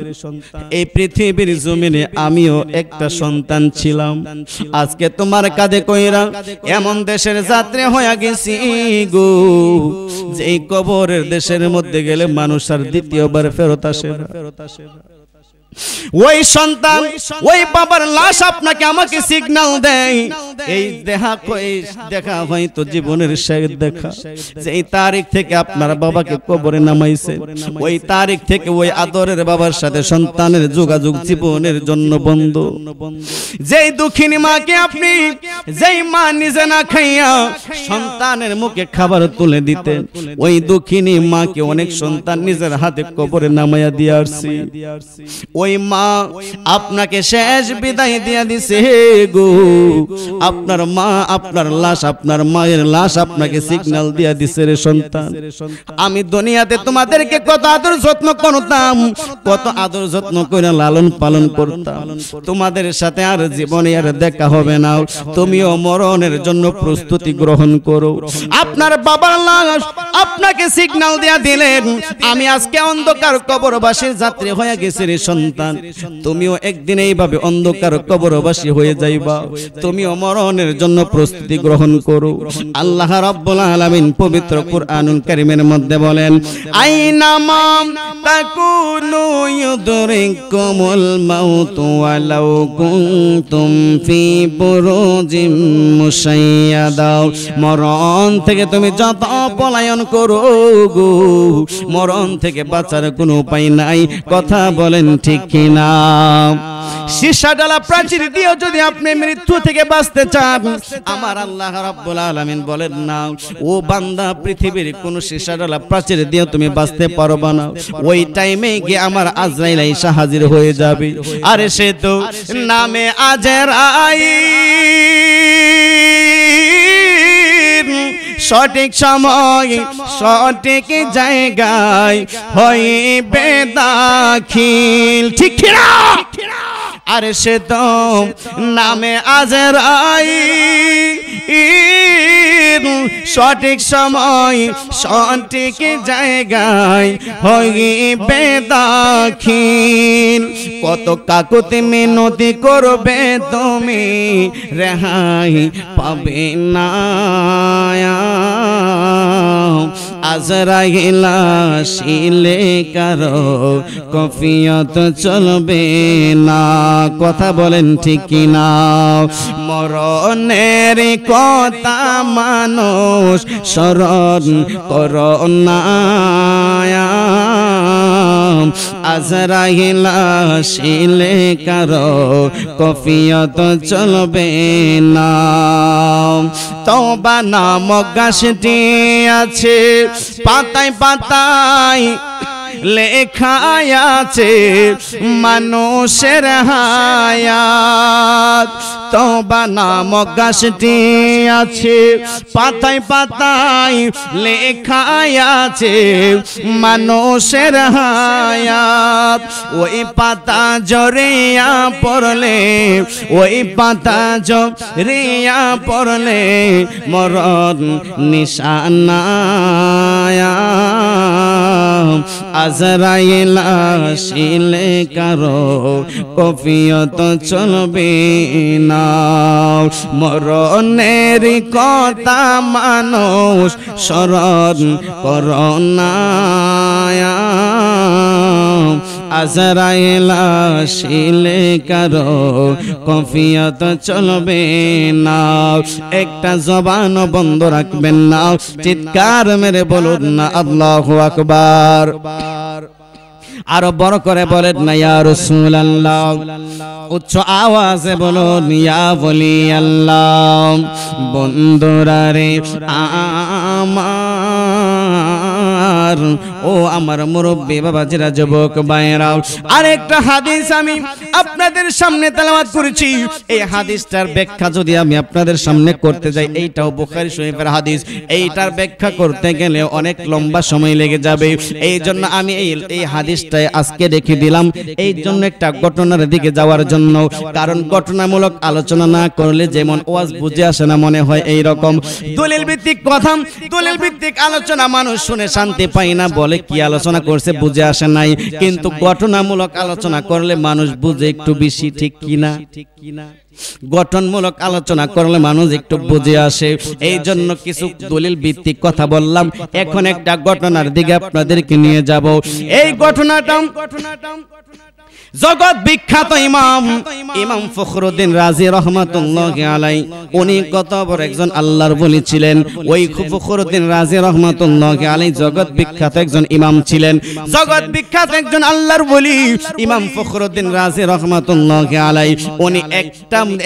এই পৃথিবীর জমিনে আমিও একটা সন্তান ছিলাম। আজকে তোমার কাঁধে কইরা এমন দেশের যাত্রী হয়ে গেছি গো, যে এই কবরের দেশের মধ্যে গেলে মানুষ আর দ্বিতীয়বার ফেরত আসে না। ওই সন্তান ওই বাবার লাশ আপনাকে আমাকে সিগন্যাল দেয়, এই দেখা হয়তো জীবনের শেষ দেখা। যেই তারিখ থেকে আপনার বাবাকে কবরে নামাইছে, ওই তারিখ থেকে ওই আদরের বাবার সাথে সন্তানের যোগাযোগ জীবনের জন্য বন্ধ। যেই দুঃখিনী মাকে আপনি, যেই মা নিজে না খাইয়া সন্তানের মুখে খাবার তুলে দিতেন, ওই দুঃখিনী মাকে অনেক সন্তান নিজের হাতে কবরে নামাইয়া দিয়ে আসছে। ওই মা আপনাকে শেষ বিদায় দিয়া দিছে গো, আপনার মা, আপনার লাশ, আপনার মায়ের লাশ আপনাকে সিগন্যাল দিয়া দিছে, রে সন্তান, আমি দুনিয়াতে তোমাদেরকে কত আদর যত্ন করতাম, কত আদর যত্ন করে লালন পালন করতাম, তোমাদের সাথে আর জীবনে আর দেখা হবে না, তুমিও মরণের জন্য প্রস্তুতি গ্রহণ করো। আপনার বাবার লাশ আপনাকে সিগন্যাল দিয়া দিলেন, আমি আজকে অন্ধকার কবরবাসীর যাত্রী হয়ে গেছি, রে সন্তান, তুমিও একদিন এইভাবে অন্ধকার কবরবাসী হয়ে যাইবা, তুমিও মরণের জন্য প্রস্তুতি গ্রহণ করো। আল্লাহ রাব্বুল আলামিন পবিত্র কুরআনুল কারীমের মধ্যে বলেন, আইনামা তাকুনু ইউদরিকুমুল মাউত ওয়ালাউ কুনতুম ফি বুরুজিম মুশাইয়াদা, মরণ থেকে তুমি যত পলায়ন করো গো, মরণ থেকে বাঁচার কোনো উপায় নাই। কথা বলেন ঠিক কিনা? সীসা ডালা প্রাচীর দিয়েও যদি আপনি মৃত্যু থেকে বাঁচতে চান, আমার আল্লাহ রাব্বুল আলামিন বলেন না, ও বান্দা, পৃথিবীর কোন সীসা ডালা প্রাচীর দিয়েও তুমি বাঁচতে পারবা না। ওই টাইমে গিয়ে আমার আজরাইল এসে হাজির হয়ে যাবে। আরে সে তো নামে আজরাইল, সঠিক সময় সঠিক জায়গায় হইবে দাখিল, ঠিক না? আরে সে তো নামে আজরাইল, সঠিক সময় সঠিক জায়গায় হইবে দাখিল। কত কাকুতি মিনতি করবে তুমি, রেহাই পাবে না। আজরাইল আসিলে কারো কফিয়ত চলবে না। কথা বলেন ঠিক কিনা? মরণের কথা মানুষ স্মরণ করো না, আজরাইল আসিলে কারো কফিয়ত চলবে না। তওবা নামক গাছটি আছে, পাতায় পাতায় লেখা আছে মানুষের হায়াত। তওবা নামক গাছটি আছে, পাতায় পাতায় লেখা আছে মানুষের হায়াত। ওই পাতা জড়িয়া পড়লে, ওই পাতা জড়িয়া পড়লে মরণ নিশানা। আজরাইল আসিলে কারো কফিয়ত চলবে না। মরণের কথা মানুষ স্মরণ করো না, আজরাইল আসিলে কারো কফিয়ত চলবে না, একটা জবান বন্ধ রাখবেন না, চিৎকার মেরে বলুন না আল্লাহু আকবার। আরো বড় করে বলেন না ইয়া রাসূলুল্লাহ, উচ্চ আওয়াজে বলুন ইয়া ওলি আল্লাহ। বন্ধুরা রে আমার, ও আমার মুরব্বী বাবাজিরা, যুবক ভাইরা, আরেকটা হাদিস আমি আপনাদের সামনে তেলাওয়াত করেছি। এই হাদিসটার ব্যাখ্যা যদি আমি আপনাদের সামনে করতে যাই, এইটাও বুখারী শরীফের হাদিস, এইটার ব্যাখ্যা করতে গেলে অনেক লম্বা সময় লেগে যাবে। এই জন্য আমি এই হাদিসটাই আজকে রেখে দিলাম, এই জন্য একটা ঘটনার দিকে যাওয়ার জন্য। কারণ ঘটনামূলক আলোচনা না করলে যেমন ওয়াজ বুঝে আসে না, মনে হয় এই রকম দলিল ভিত্তিক কথা, দলিল ভিত্তিক আলোচনা মানুষ শুনে শান্তি পায় না, বলে কি আলোচনা করছে বুঝে আসে নাই। কিন্তু ঘটনামূলক আলোচনা করলে মানুষ বুঝে একটু বেশি, ঠিক কিনা? গঠনমূলক আলোচনা করলে মানুষ একটু বুঝে আসে। এই জন্য কিছু দলিল ভিত্তিক কথা বললাম। এখন একটা ঘটনার দিকে আপনাদেরকে নিয়ে যাব। এই ঘটনাটা জগৎ বিখ্যাত ইমাম ফখরুদ্দিন রাজি রহমাতুল্লাহি আলাইহি, উনি কত বড় একজন আল্লাহর ওলি ছিলেন। ওই ফখরুদ্দিন রাজি রহমাতুল্লাহি আলাইহি জগৎ বিখ্যাত একজন ইমাম ছিলেন, জগৎ বিখ্যাত একজন আল্লাহর ওলি ইমাম ফখরুদ্দিন রাজি রহমাতুল্লাহি আলাইহি। উনি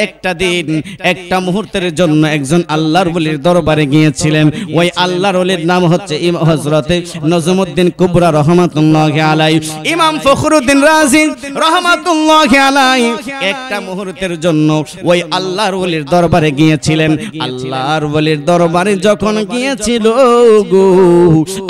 একটা দিন, একটা মুহূর্তের জন্য একজন আল্লাহর ওলির দরবারে গিয়েছিলেন। ওই আল্লাহর ওলির নাম হচ্ছে হযরতে নজমউদ্দিন কুবরা রহমাতুল্লাহি আলাইহি। ইমাম ফখরুদ্দিন রাজি রহমাতুল্লাহি আলাইহি একটা মুহূর্তের জন্য ওই আল্লাহর ওলির দরবারে গিয়েছিলেন। আল্লাহর ওলির দরবারে যখন গিয়েছিল গো,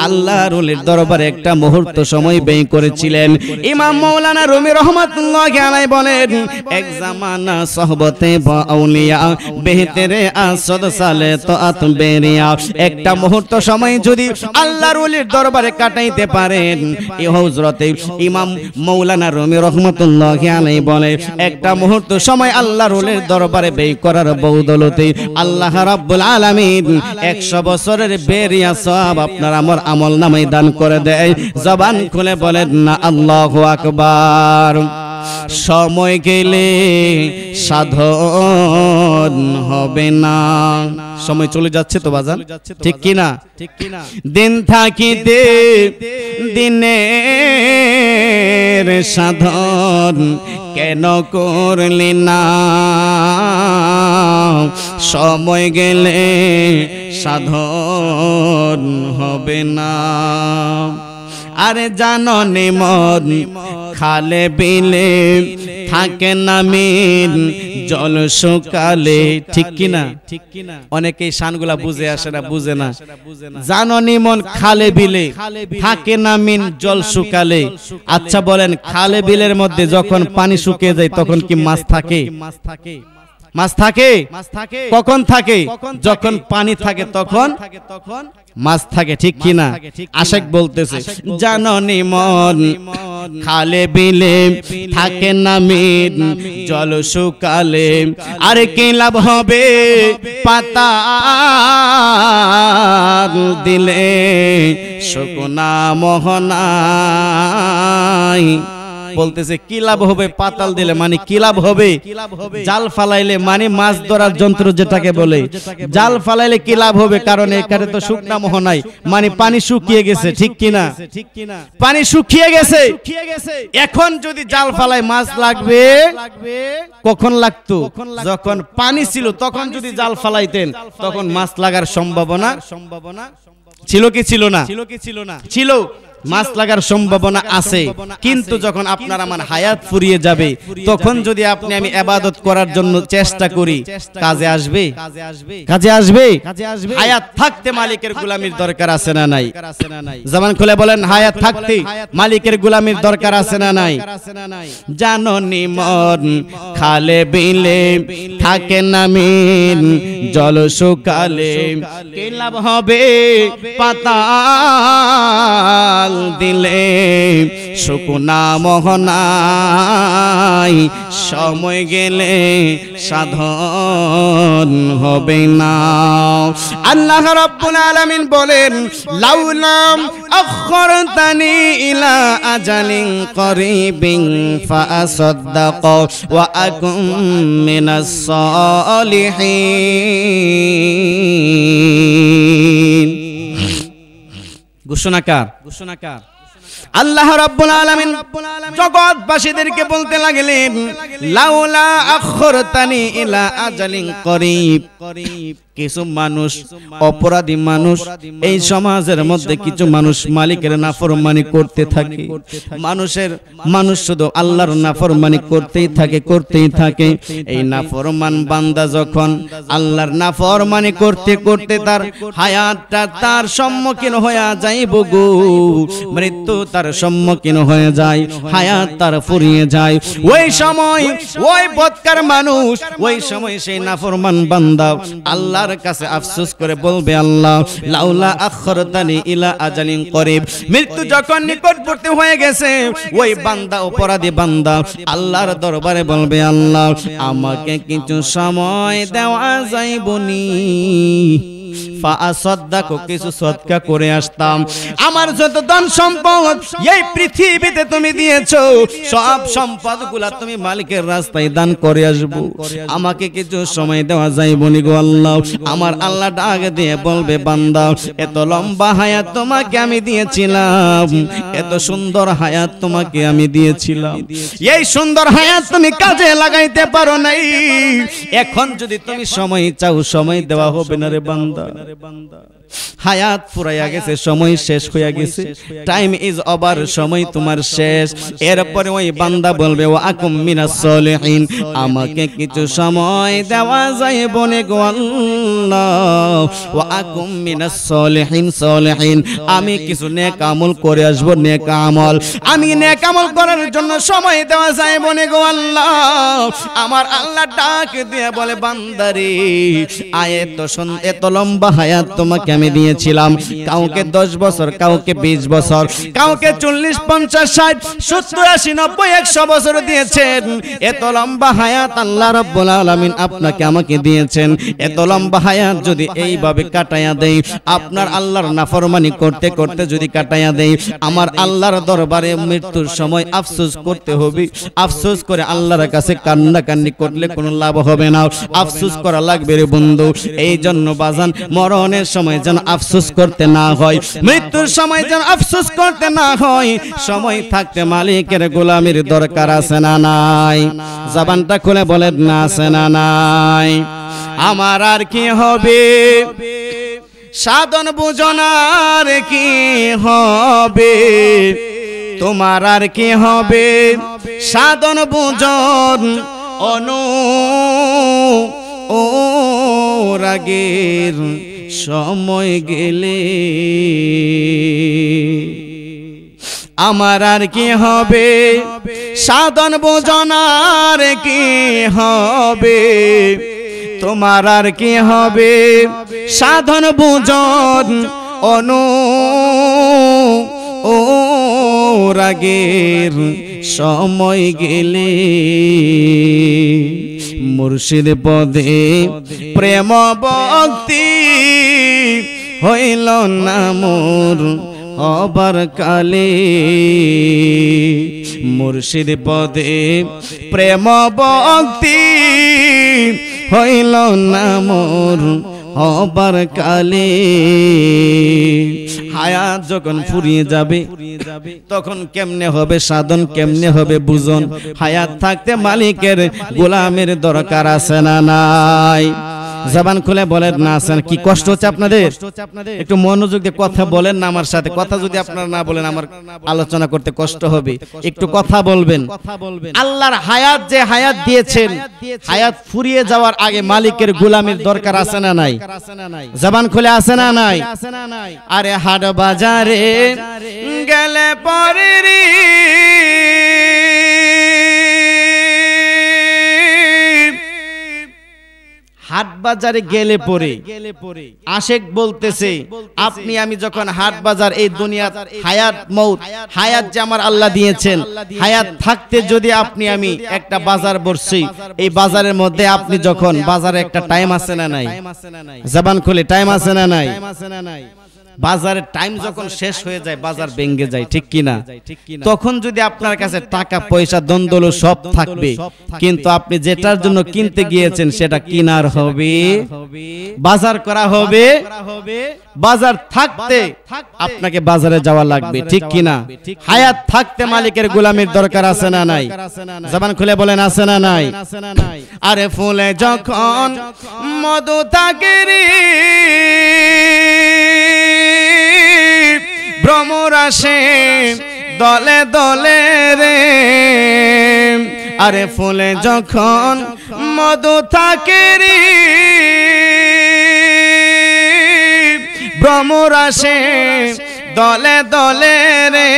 আল্লাহর ওলির দরবারে একটা মুহূর্ত সময় ব্যয় করেছিলেন। ইমাম মাওলানা রুমি রহমাতুল্লাহি আলাইহি বলেন, এক জামানা সোহবতে বা আউলিয়া বেহতেরে আসদ সালে তো আতবেরিয়া, একটা মুহূর্ত সময় যদি আল্লাহর ওলির দরবারে কাটাইতে পারেন, এই হযরতে ইমাম মাওলানা রুমি রহমাতুল্লাহি আলাইহি বলে, একটা মুহূর্ত সময় আল্লাহর ওলির দরবারে ব্যয় করার বদৌলতে আল্লাহ রাব্বুল আলামিন 100 বছরের বেরিয়া সওয়াব আপনার আমার আমলনামায় দান করে দেয়। জবান খুলে বলেন না আল্লাহু আকবার। সময় গেলে সাধন হবে না, সময় চলে যাচ্ছে তো বাজান, ঠিক কিনা? দিন থাকিতে দিনের সাধন কেন করলি না, সময় গেলে সাধন হবে না। আরে জানো নি মন খালে বিলে থাকে না মিন জল শুকালে, ঠিক কিনা? অনেকেই শানগুলা বুঝে আসে না, বুঝে না। জানো নি মন খালে বিলে থাকে না মিন জল শুকালে। আচ্ছা বলেন, খালে বিলের মধ্যে যখন পানি শুকিয়ে যায় তখন কি মাছ থাকে? মাছ থাকে? কখন থাকে? যখন পানি থাকে তখন মাছ থাকে, ঠিক কিনা? আশেক বলতেছে, জাননি মন খালে বিলে থাকে না মিন জল শুকালে, আরে কি লাভ হবে পাতা দিলে শুকনা মোহনাই। বলতেছে কি লাভ হবে পাতাল দিলে, মানে কি লাভ হবে? জাল ফালাইলে, মানে মাছ ধরার যন্ত্র যেটাকে বলে, জাল ফালাইলে কি লাভ হবে? কারণ এখানে তো শুকনা মোহ নাই, মানে পানি শুকিয়ে গেছে, ঠিক কিনা? পানি শুকিয়ে গেছে। এখন যদি জাল ফালাই মাছ লাগবে, কখন লাগতো? যখন পানি ছিল তখন যদি জাল ফালাইতেন তখন মাছ লাগার সম্ভাবনা ছিল কি ছিল না? ছিল। মাছ লাগার সম্ভাবনা আছে। কিন্তু যখন আপনার আমার হায়াত ফুরিয়ে যাবে, তখন যদি আপনি আমি ইবাদত করার জন্য চেষ্টা করি, কাজে আসবে? কাজে আসবে? হায়াত থাকতে মালিকের গোলামির দরকার আছে না নাই? জবান খুলে বলেন, হায়াত থাকতে মালিকের গোলামির দরকার আছে না নাই? জাননি মন খালে বিলে থাকে না মিন জল শুকালে, কি লাভ হবে পাতাল দিলে শুকনা মোহনাই সময় গেলে সাধন হবে না। আল্লাহ রাব্বুল আলামিন বলেন লাউলাম আখরতানি ইলা আজালিন করিবিন ফাআসাদ্দাক ওয়া আকুম মিনাস সালিহিন। ঘোষণাকার আল্লাহ রাব্বুল আলামিন জগৎবাসীদেরকে বলতে লাগলেন লাউলা আখরতানি ইলা আজালিন করিব। কিছু মানুষ অপরাধী মানুষ এই সমাজের মধ্যে কিছু মানুষ মালিকের নাফরমানি করতে থাকে। মানুষ শুধু আল্লাহর নাফরমানি করতেই থাকে। এই নাফরমান বান্দা যখন আল্লাহর নাফরমানি করতে করতে তার হায়াতটা তার সম্মুখীন হয়ে যাইব গো, মৃত্যু তার সম্মুখীন হয়ে যায়, হায়াত তার ফুরিয়ে যায়, ওই সময় ওই বদকার মানুষ ওই সময় সেই নাফরমান বান্দা আল্লাহ কাছে আফসোস করে বলবে আল্লাহ লাউলা আখরতানি ইলা আজালিন করিব। মৃত্যু যখন নিকটবর্তী হয়ে গেছে ওই বান্দা অপরাধী বান্দা আল্লাহর দরবারে বলবে আল্লাহ আমাকে কিছু সময় দেওয়া যাইবনি, কিছু সদকা করে আসতাম, আমার যত ধন সম্পদ এই পৃথিবীতে তুমি দিয়েছো সব সম্পদ গুলা তুমি মালিকের রাস্তায় দান করে আসবো, আমাকে কিছু সময় দেওয়া যাইবনি গো আল্লাহ। আমার আল্লাহ ডাক দিয়ে বলবে বান্দা এত লম্বা হায়াত তোমাকে আমি দিয়েছিলাম, এত সুন্দর হায়াত তোমাকে আমি দিয়েছিলাম, এই সুন্দর হায়াত তুমি কাজে লাগাইতে পারো নাই, এখন যদি তুমি সময় চাও সময় দেওয়া হবে না রে বান্দা। হায়াত ফুরাইয়া গেছে, সময় শেষ হইয়া গেছে, টাইম ইজ ওভার, সময় তোমার শেষ। এরপরে ওই বান্দা বলবে ওয়া আকুম মিনাস সালিহিন, আমাকে কিছু সময় দেওয়া যাইবনি গো আল্লাহ, ওয়া আকুম মিনাস সালিহিন, আমি কিছু নেক আমল করে আসব, নেক আমল, আমি নেক আমল করার জন্য সময় দেওয়া যাইবনি গো আল্লাহ। আমার আল্লাহ ডাক দিয়ে বলে বান্দারে এত লম্বা হায়াত তোমাকে আমি দিয়েছিলাম, কাউকে 10 বছর, কাউকে 20 বছর, কাউকে 40, 50, 60, 70, 80, 90, 100 বছর দিয়েছেন। এত লম্বা হায়াত আল্লাহ রাব্বুল আলামিন আপনাকে আমাকে দিয়েছেন। এত লম্বা হায়াত যদি এইভাবে কাটায়া দেই, আপনার আল্লাহর নাফরমানি করতে করতে যদি কাটায়া দেই, আমার আল্লাহর দরবারে মৃত্যুর সময় আফসোস করতে হবে। আফসোস করে আল্লাহর কাছে কান্নাকান্নি করলে কোনো লাভ হবে না, আফসোস করা লাগবে রে বন্ধু। এই জন্য বাজান মরণের সময় যেন আফসোস করতে না হয়, মৃত্যুর সময় যেন আফসোস করতে না হয়, সময় থাকতে মালিকের গোলামির দরকার আছে না নাই? জবানটা খুলে বলেন না আছে না নাই? আমার আর কি হবে সাধন বুঝনার কি হবে, তোমার আর কি হবে সাধন বুঝন ও রাগের সময় গেলে, আমার আর কি হবে সাধন বোঝনার কি হবে, তোমার আর কি হবে সাধন বুঝন ও রাগের সময় গেলে, মুর্শিদ পদে প্রেম ভক্তি হইল না মোর অবার কালে, মুর্শিদ পদে প্রেম ভক্তি হইল না মোর অবার কালে। হায়াত যখন ফুরিয়ে যাবে তখন কেমনে হবে সাধন, কেমনে হবে বুঝন? হায়াত থাকতে মালিকের গোলামের দরকার আছে না নাই? জবান খুলে বলেন না আছেন? কি কষ্ট হচ্ছে আপনাদের? একটু মনোযোগ দিয়ে কথা বলেন না আমার সাথে। কথা যদি আপনারা না বলেন আমার আলোচনা করতে কষ্ট হবে। একটু কথা বলবেন। আল্লাহর হায়াত যে হায়াত দিয়েছেন, হায়াত ফুরিয়ে যাওয়ার আগে মালিকের গোলামির দরকার আছে না নাই? জবান খুলে আছে না নাই? আরে হাট বাজারে গেলে পরে রে হাট বাজারে গেলে পরে আশেক বলতেছে আপনি আমি যখন হাট বাজার এই দুনিয়া হায়াত মউত হায়াত যে আমার আল্লাহ দিয়েছেন হায়াত থাকতে যদি আপনি আমি একটা বাজার বসছি এই বাজারের মধ্যে আপনি যখন বাজারে একটা টাইম আছে না নাই জবান খুলে টাইম আছে না নাই বাজারের টাইম যখন শেষ হয়ে যায় বাজার ভেঙে যায় ঠিক কি না তখন যদি আপনার কাছে টাকা পয়সা দন্দল সব থাকবে কিন্তু আপনি যেটার জন্য কিনতে গিয়েছেন সেটা কিনার হবে বাজার করা হবে বাজার থাকতে আপনাকে বাজারে যাওয়া লাগবে ঠিক কি না হায়াত থাকতে মালিকের গোলামির দরকার আছে না নাই জবান খুলে বলেন আছে না নাই আরে ফুলে যখন মধু থাকে রে ভ্রমর আসে দলে দলে রে আরে ফুলে যখন মধু থাকে রে ভ্রমর আসে দলে দলে রে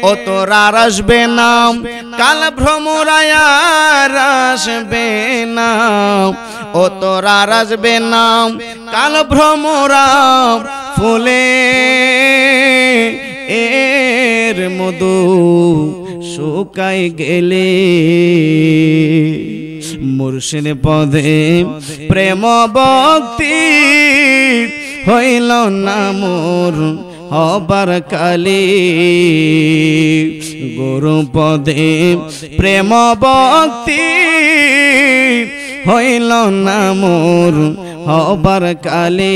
ও তোর আর আসবে না কাল ভ্রমর আর আসবে না ও তোর আর আসবে না কাল ভ্রমরা ফুলে এর মধু শুকাই গেলে মুর্শিদ পদে প্রেম ভক্তি হইল না মোর হবার কালে গুরু পদে প্রেম ভক্তি হইল না মোর হবার কালে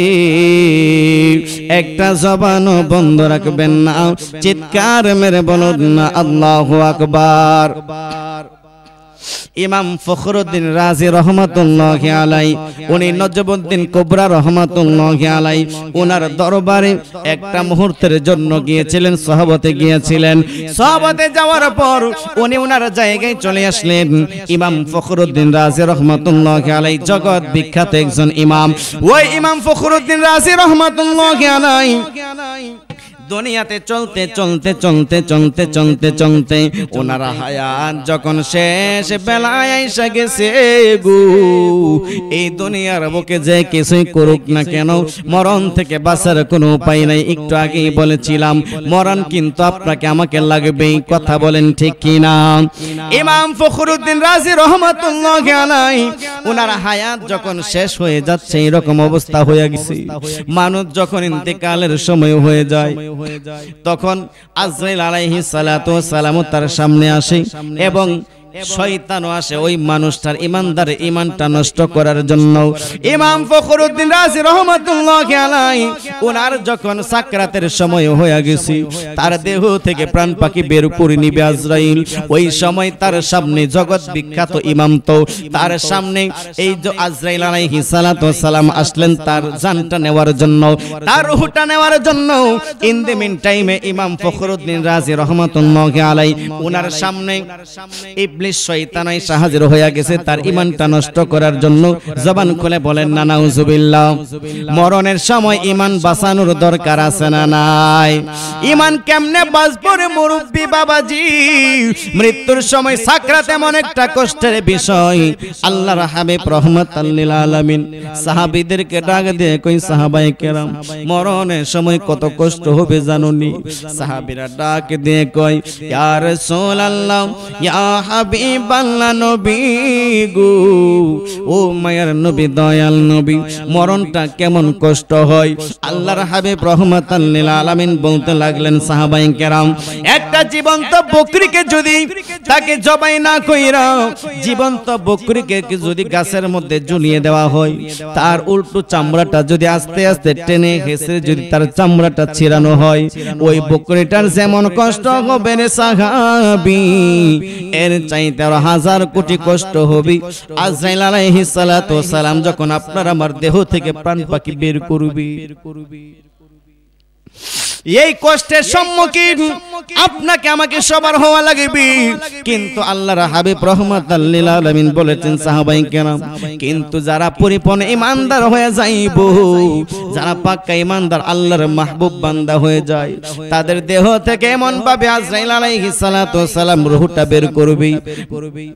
একটা জবানও বন্ধ রাখবেন না চিৎকার মেরে বলুন না আল্লাহু আকবার ইমাম ফখরুদ্দিন রাজি রহমাতুল্লাহি আলাইহি উনি নজমুদ্দিন কুবরা রহমাতুল্লাহি আলাইহি ওনার দরবারে একটা মুহূর্তের জন্য গিয়েছিলেন সাহাবতে গিয়েছিলেন সাহাবতে যাওয়ার পর উনি ওনার জায়গায় চলে আসলেন ইমাম ফখরুদ্দিন রাজি রহমাতুল্লাহি আলাইহি জগৎ বিখ্যাত একজন ইমাম ওই ইমাম ফখরুদ্দিন রাজি রহমাতুল্লাহি আলাইহি দুনিয়াতে চলতে চলতে চলতে চলতে চলতে চলতে ওনারা হায়াত যখন শেষ বেলায় এসে গেছে গো এই দুনিয়ার বুকে যে কিছুই করুক না কেন মরণ থেকে বাঁচার কোনো উপায় নাই একটু আগেই বলেছিলাম মরণ কিন্তু আপনাকে আমাকে লাগবে কথা বলেন ঠিক কি না ইমাম ফখরুদ্দিন রাজি রহমাতুল্লাহি আলাইহি ওনার হায়াত যখন শেষ হয়ে যাচ্ছে এরকম অবস্থা হয়ে গেছে মানুষ যখন ইন্তেকালের সময় হয়ে যায় তখন আজরাইল আলাইহিস সালাতু ওয়াস সালাম তার সামনে আসে এবং শয়তানও আসে ওই মানুষটার ইমানদারের ঈমানটা নষ্ট করার জন্য ইমাম ফখরুদ্দিন রাজি রহমাতুল্লাহি আলাইহি ওনার যখন সাকরাতের সময় হয়ে গেছে তার দেহ থেকে প্রাণ পাখি বের করে নিবে আজরাইল ওই সময় তার সামনে জগৎ বিখ্যাত ইমাম তো তার সামনে এই যে আজরাইল আলাইহিস সালাতু ওয়াস সালাম আসলেন তার জানটা নেওয়ার জন্য তার রূহটা নেওয়ার জন্য ইন দ্য মিন টাইমে ইমাম ফখরুদ্দিন রাজি রহমাতুল্লাহি আলাইহি ওনার সামনে ইবলিস শয়তান এসে হাজির হয়ে গেছে তার ঈমানটা নষ্ট করার জন্য জবান খুলে বলেন না নাউজুবিল্লাহ মরণের সময় ঈমান বাঁচানোর দরকার আছে না নাই ঈমান কেমনে বাঁচবে রে মুরব্বি বাবাজি মৃত্যুর সময় সাকরাত এমন একটা কষ্টের বিষয় আল্লাহর হাবিব রাহমাতাল লিল আলামিন সাহাবীদেরকে ডাক দিয়ে কই সাহাবায়ে কেরাম মরণের সময় কত কষ্ট হবে জানোনি সাহাবীরা ডাক দিয়ে কই ইয়া রাসূলুল্লাহ ইয়া হাবিবাল্লাহ নবী গো ও মায়ার নবী দয়াল নবী মরণটা কেমন কষ্ট হয় আল্লাহর হাবিব রাহমাতাল লিল আলামিন বলতে লাগলেন সাহাবায়ে কেরাম একটা জীবন্ত বকরিকে যদি তাকে জবাই না কইরা জীবন্ত বকরিকে যদি গাছের মধ্যে ঝুলিয়ে দেওয়া হয় তার উল্টো চামড়াটা যদি আস্তে আস্তে টেনে ঘেঁষে যদি তার চামড়াটা ছিঁড়ানো হয় ওই বকরিটার যেমন কষ্ট হবে রে সাহাবী এর চাইতে আরো হাজার কোটি কষ্ট হবে আজরাইল আলাইহিস সালাতু ওয়াস সালাম যখন আপনার আমার দেহ থেকে প্রাণ পাখি বের করবে এই কষ্টের সম্মুখীন আপনাকে আমাকে সবার হওয়া লাগবে। কিন্তু আল্লাহর হাবিব রাহমাতাল লিল আলামিন বলেছেন সাহাবায়ে কেরাম, কিন্তু যারা পরিপূর্ণ ঈমানদার হয়ে যাইব, যারা পাক্কা ঈমানদার আল্লাহর মাহবুব বান্দা হয়ে যায়, তাদের দেহ থেকে এমন ভাবে আজরাইল আলাইহিস সালাতু ওয়াস সালাম রূহটা বের করবে,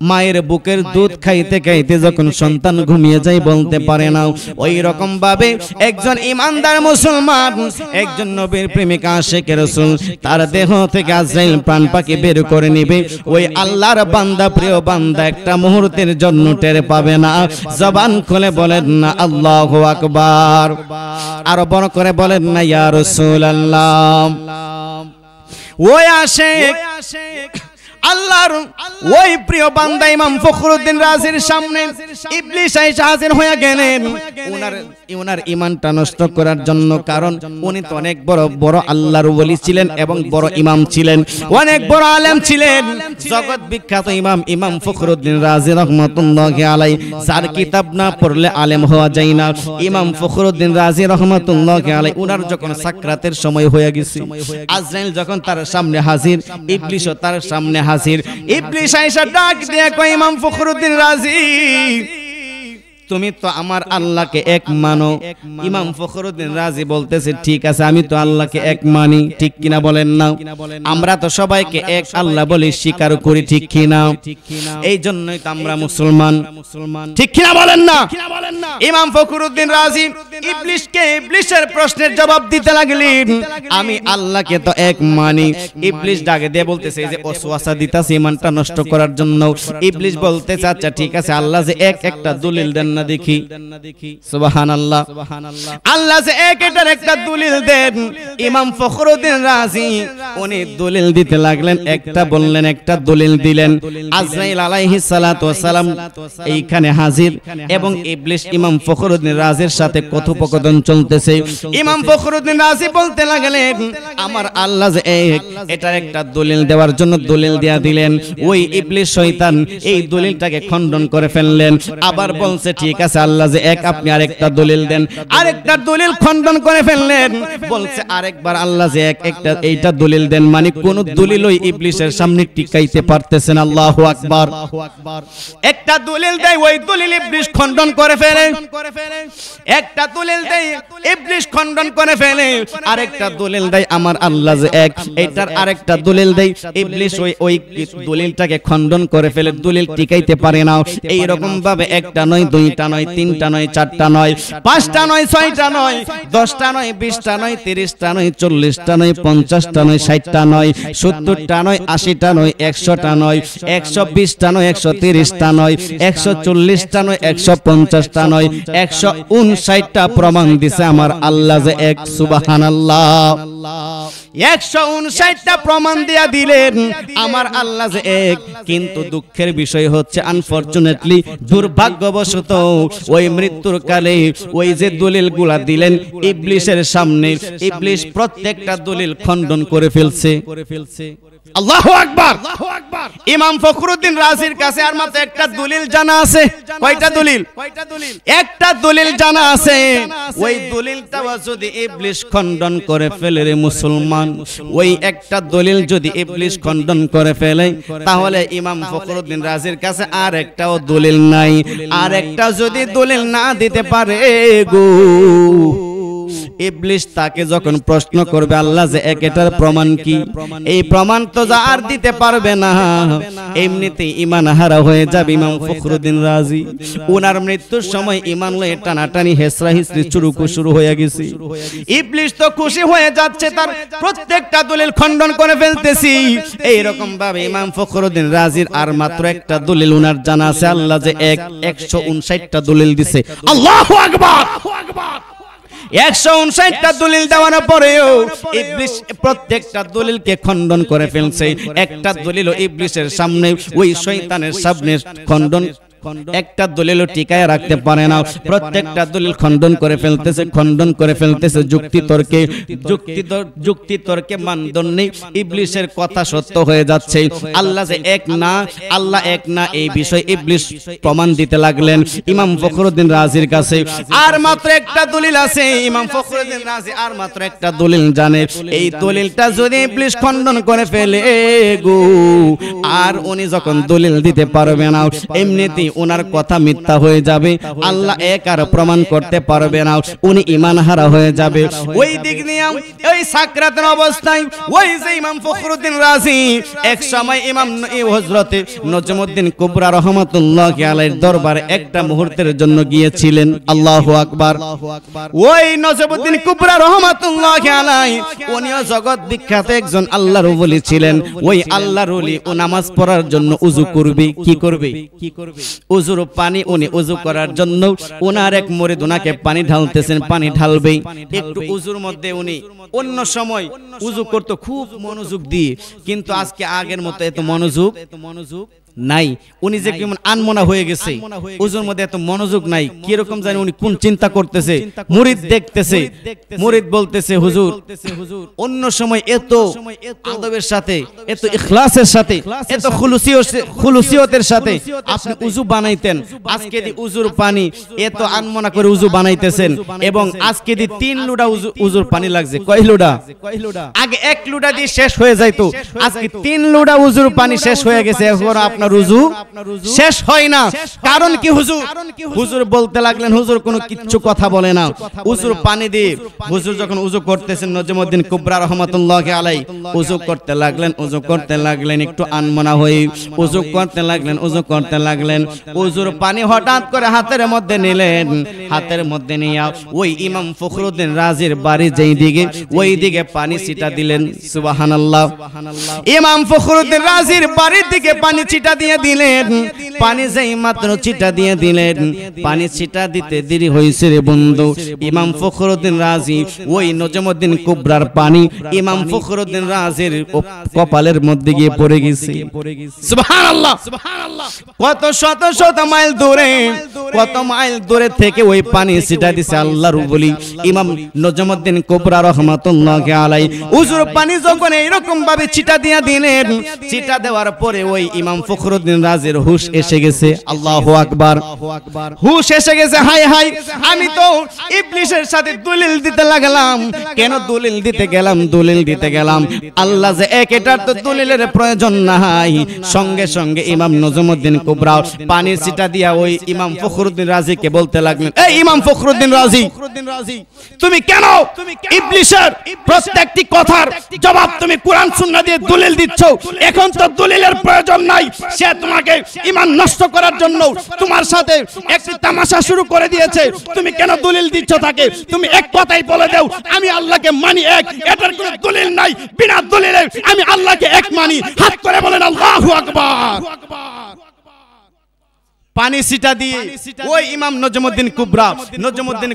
মায়ের বুকের দুধ খাইতে খাইতে যখন সন্তান ঘুমিয়ে যায় বলতে পারে না, ওই রকম ভাবে একজন ঈমানদার মুসলমান, একজন নবীর প্রেমিক আশিক রাসূল, তার দেহ থেকে আজরাইল প্রাণ পাখি বের করে নেবে। ওই আল্লাহর বান্দা, প্রিয় বান্দা একটা মুহূর্তের জন্য টের পাবে না। জবান খুলে বলেন না আল্লাহু আকবার, আরো বড় করে বলেন না ইয়া রাসূলুল্লাহ। ওই আশিক আল্লাহর ওই প্রিয় বান্দা ইমাম ফখরুদ্দিন রাজির সামনে ইবলিস এসে হাজির হয়ে গেলেন ওনার ঈমানটা নষ্ট করার জন্য। কারণ উনি তো অনেক বড় বড় আল্লাহর ওলি ছিলেন এবং বড় ইমাম ছিলেন, অনেক বড় আলেম ছিলেন, জগৎ বিখ্যাত ইমাম ফখরুদ্দিন রাজি রহমাতুল্লাহি আলাইহি, যার কিতাব না পড়লে আলেম হওয়া যায় না। ইমাম ফখরুদ্দিন রাজি রহমাতুল্লাহি আলাইহি উনার যখন সাকরাতের সময় হয়ে গেছে, আজরাইল যখন তার সামনে হাজির, ইবলিসও তার সামনে হাজির। ইবলিস আয়েশা ডাক দিয়ে কয়, ইমাম ফখরুদ্দিন রাজি, তুমি তো আমার আল্লাহকে এক মানো। ইমাম ফখরুদ্দিন রাজি বলতেছে, ঠিক আছে আমি তো আল্লাহকে এক মানি, ঠিক কিনা বলেন না? আমরা তো সবাইকে এক আল্লাহ বলি, স্বীকার করি, ঠিক কিনা? এই জন্যই তো আমরা মুসলমান, ঠিক কিনা বলেন না? ইমাম ফখরুদ্দিন রাজি ইবলিসের প্রশ্নের জবাব দিতে লাগলেন, আমি আল্লাহকে তো এক মানি। ইবলিস ডাকে দিয়ে বলতেছে, এই যে ওয়াসওয়াসা দিতাছে ঈমানটা নষ্ট করার জন্য। ইবলিস বলতেছে, আচ্ছা ঠিক আছে, আল্লাহ যে এক একটা দলিল দেন না দেখি। সুবহানাল্লাহ, আল্লাহ যে এক এটার একটা দলিল দেন। ইমাম ফখরুদ্দিন রাজি উনি দলিল দিতে লাগলেন, একটা বললেন, একটা দলিল দিলেন। আজরাইল আলাইহিস সালাতু ওয়াস সালাম এইখানে হাজির এবং ইবলিস ইমাম ফখরুদ্দিন রাজির সাথে কথোপকথন চলতেছে। ইমাম ফখরুদ্দিন রাজি বলতে লাগলেন, আমার আল্লাহ যে এক এটার একটা দলিল দেওয়ার জন্য দলিল দিয়া দিলেন। ওই ইবলিস শয়তান এই দলিলটাকে খণ্ডন করে ফেললেন, আবার বলছে ঠিক আছে আল্লাহ যে এক, আপনি আরেকটা দলিল দেন। আরেকটা দলিল খণ্ডন করে ফেললেন, বলছে আরেকবার আল্লাহ যে এক, একটা এইটা দলিল দেন। মানে কোন দলিলই ইবলিসের সামনে টিকাইতে পারতেছেন। আল্লাহু আকবার। একটা দলিল দেয়, ওই দলিল ইবলিস খণ্ডন করে ফেলে। একটা দলিল দেয়, ইবলিস খণ্ডন করে ফেলে। আরেকটা দলিল দেয়, আমার আল্লাহ যে এক, এটার আরেকটা দলিল দেয়, ইবলিস ওই দলিলটাকে খণ্ডন করে ফেলে, দলিল টিকাইতে পারে না। এই রকম ভাবে একটা নয়, দুইটা নয়, তিনটা নয়, চারটা নয়, পাঁচটা নয়, ছয়টা নয়, 10টা নয়, 20টা নয়, 30টা নয়, 40টা নয়, 50টা নয়, 60টা নয়, 70টা নয়, 80টা নয়, 100টা নয়, 120টা নয়, 130টা নয়, 140টা নয়, 150টা নয়, 159টা প্রমাণ দিছে আমার আল্লাহ যে এক। সুবহানাল্লাহ, 159টা প্রমাণ দিয়া দিলেন আমার আল্লাহ যে এক। কিন্তু দুঃখের বিষয় হচ্ছে, আনফরচুনেটলি, দুর্ভাগ্যবশত ওই মৃত্যুর কালে ওই যে দলিলগুলা দিলেন ইবলিসের সামনে, ইবলিস প্রত্যেকটা দলিল খণ্ডন করে ফেলছে। আল্লাহু আকবার। ইমাম ফখরুদ্দিন রাজির কাছে আর মাত্র একটা দলিল জানা আছে। কয়টা দলিল? একটা দলিল জানা আছে। ওই দলিলটাও যদি ইবলিস খণ্ডন করে ফেলে রে মুসলমান, ওই একটা দলিল যদি ইবলিস খণ্ডন করে ফেলে, তাহলে ইমাম ফখরুদ্দিন রাজির কাছে আর একটাও দলিল নাই। আর একটা যদি দলিল না দিতে পারে গো, ইবলিস তাকে যখন প্রশ্ন করবে আল্লাহ যে এক, এটার প্রমাণ কি? এই প্রমাণ তো যা আর দিতে পারবে না, এমনিতেই ঈমান হারা হয়ে যাবে ইমাম ফখরুদ্দিন রাজি। ওনার মৃত্যুর সময় ঈমান লয়ে টানাটানি, হেসরা হিসরি শুরু হয়ে গেছে। ইবলিস তো খুশি হয়ে যাচ্ছে, তার প্রত্যেকটা দলিল খণ্ডন করে ফেলতেছি। এই রকম ভাবে ইমাম ফখরুদ্দিন রাজির আর মাত্র একটা দলিল ওনার জানা আছে, আল্লাহ যে এক, 159টা দলিল দিছে। আল্লাহু আকবার। 159টা দলিল দেওয়ার পরেও ইবলিস প্রত্যেকটা দলিলকে খণ্ডন করে ফেলছে। একটা দলিল ইবলিসের সামনে, ওই শয়তানের সামনে খণ্ডন একটা দলিলও টিকায় রাখতে পারে না, প্রত্যেকটা দলিল খণ্ডন করে ফেলতেছে যুক্তি তর্কে মানদণ্ডে ইবলিসের কথা সত্য হয়ে যাচ্ছে। আল্লাহ যে এক না এই বিষয় ইবলিস প্রমাণ দিতে লাগলেন ইমাম ফখরুদ্দিন রাজির কাছে। আর মাত্র একটা দলিল আছে, ইমাম ফখরুদ্দিন রাজি আর মাত্র একটা দলিল জানে, এই দলিলটা যদি ইবলিস খণ্ডন করে ফেলে গো, আর উনি যখন দলিল দিতে পারবে না, এমনিতেই ওনার কথা মিথ্যা হয়ে যাবে, আল্লাহ এক আর প্রমাণ করতে পারবে না, উনি ঈমান হারা হয়ে যাবে। ওই দিক নিয়ে ওই সাকরাতের অবস্থায় ওই যে ইমাম ফখরুদ্দিন রাজি এক সময় ইমাম হযরতে নজমুদ্দিন কুবরা রাহমাতুল্লাহি আলাইহির দরবারে একটা মুহূর্তের জন্য গিয়েছিলেন। আল্লাহু আকবার। ওই নজমুদ্দিন কুবরা রাহমাতুল্লাহি আলাইহি উনিও জগৎ বিখ্যাত একজন আল্লাহর ওলি ছিলেন। ওই আল্লাহর ওলি ও নামাজ পড়ার জন্য ওযু করবে, কি করবে ওযুর পানি, উনি ওযু করার জন্য ওনার এক মুরিদ ওনাকে পানি ঢালতেছেন, পানি ঢালবে একটু ওযুর মধ্যে। উনি অন্য সময় ওযু করতে খুব মনোযোগ দিয়ে, কিন্তু আজকে আগের মতো এত মনোযোগ নাই। উনি যে কেমন আনমনা হয়ে গেছে, ওযুর মধ্যে এত মনোযোগ নাই, কি রকম জানি উনি কোন চিন্তা করতেছে। মুরিদ দেখতেছে, মুরিদ বলতেছে হুজুর অন্য সময় এত আদবের সাথে, এত ইখলাসের সাথে, এত খুলুসিয়তের সাথে আপনি ওযু বানাইতেন, আজকে দি ওযুর পানি এত আনমনা করে ওযু বানাইতেছেন, এবং আজকে দি 3 লোটা ওযুর পানি লাগছে। কয় লোটা? আগে 1 লোটা দিয়ে শেষ হয়ে যাইতো, আজকে 3 লোটা ওযুর পানি শেষ হয়ে গেছে, এখন আপনার ওযু শেষ হয় না। কারণ কি হুজুর বলতে লাগলেন, হুজুর কোনো কিচ্ছু কথা বলে না, ওযুর পানি দিয়ে হুজুর যখন ওযু করতেছেন নজমুদ্দিন কুবরা রাহমাতুল্লাহি আলাইহি ওযু করতে লাগলেন একটু আনমনা হয়ে ওযু করতে লাগলেন। ওযুর পানি হঠাৎ করে হাতের মধ্যে নিলেন, হাতের মধ্যে নিয়ে ওই ইমাম ফখরুদ্দিন রাজির বাড়ি যেই দিকে ওই দিকে পানি ছিটা দিলেন। সুবহানাল্লাহ। ইমাম ফখরুদ্দিন রাজির বাড়ির দিকে পানি ছিটা দিয়ে দিলেন। পানি যেই মাত্র ছিটা দিয়ে দিলেন, পানি ছিটা দিতে দেরি হয়েছে রে বন্ধু, ইমাম ফখরুদ্দিন রাজি ওই নজমুদ্দিন কুবরার পানি ইমাম ফখরুদ্দিন রাজির কপালের মধ্যে গিয়ে পড়ে গেছে। সুবহানাল্লাহ। কত শত মাইল দূরে থেকে ওই পানি ছিটা দিছে আল্লাহর ওলি ইমাম নজমুদ্দিন কুবরা রাহমাতুল্লাহি আলাইহি। ওযুর পানি যখন এইরকম ভাবে ছিটা দিয়ে দিলেন, ছিটা দেওয়ার পরে ওই ইমাম ফখরুদ্দিন রাজির হুশ এসে গেছে। আল্লাহু আকবার। হুশ এসে গেছে। হায় হায়, আমি তো ইবলিসের সাথে দলিল দিতে লাগলাম। কেন দলিল দিতে গেলাম? আল্লাহ যে এক, এটার তো দলিলের প্রয়োজন নাই। সঙ্গে সঙ্গে ইমাম নজমুদ্দিন কুবরা পানির ছিটা দিয়া ওই ইমাম ফখরুদ্দিন রাজিকে বলতে লাগলেন, এই ইমাম ফখরুদ্দিন রাজি, তুমি কেন ইবলিসের প্রত্যেকটি কথার জবাব তুমি কোরআন সুন্নাহ দিয়ে দলিল দিচ্ছ? এখন তো দলিলের প্রয়োজন নাই, সে তোমাকে ঈমান নষ্ট করার জন্য তোমার সাথে একটি তামাশা শুরু করে দিয়েছে, তুমি কেন দলিল দিচ্ছ তাকে? তুমি এক কথাই বলে দাও, আমি আল্লাহকে মানি এক, এটার কোনো দলিল নাই, বিনা দলিলে আমি আল্লাহকে এক মানি। হাত করে বলেন আল্লাহু আকবার। পানি ছিটা দিয়ে ওই ইমাম নজমুদ্দিন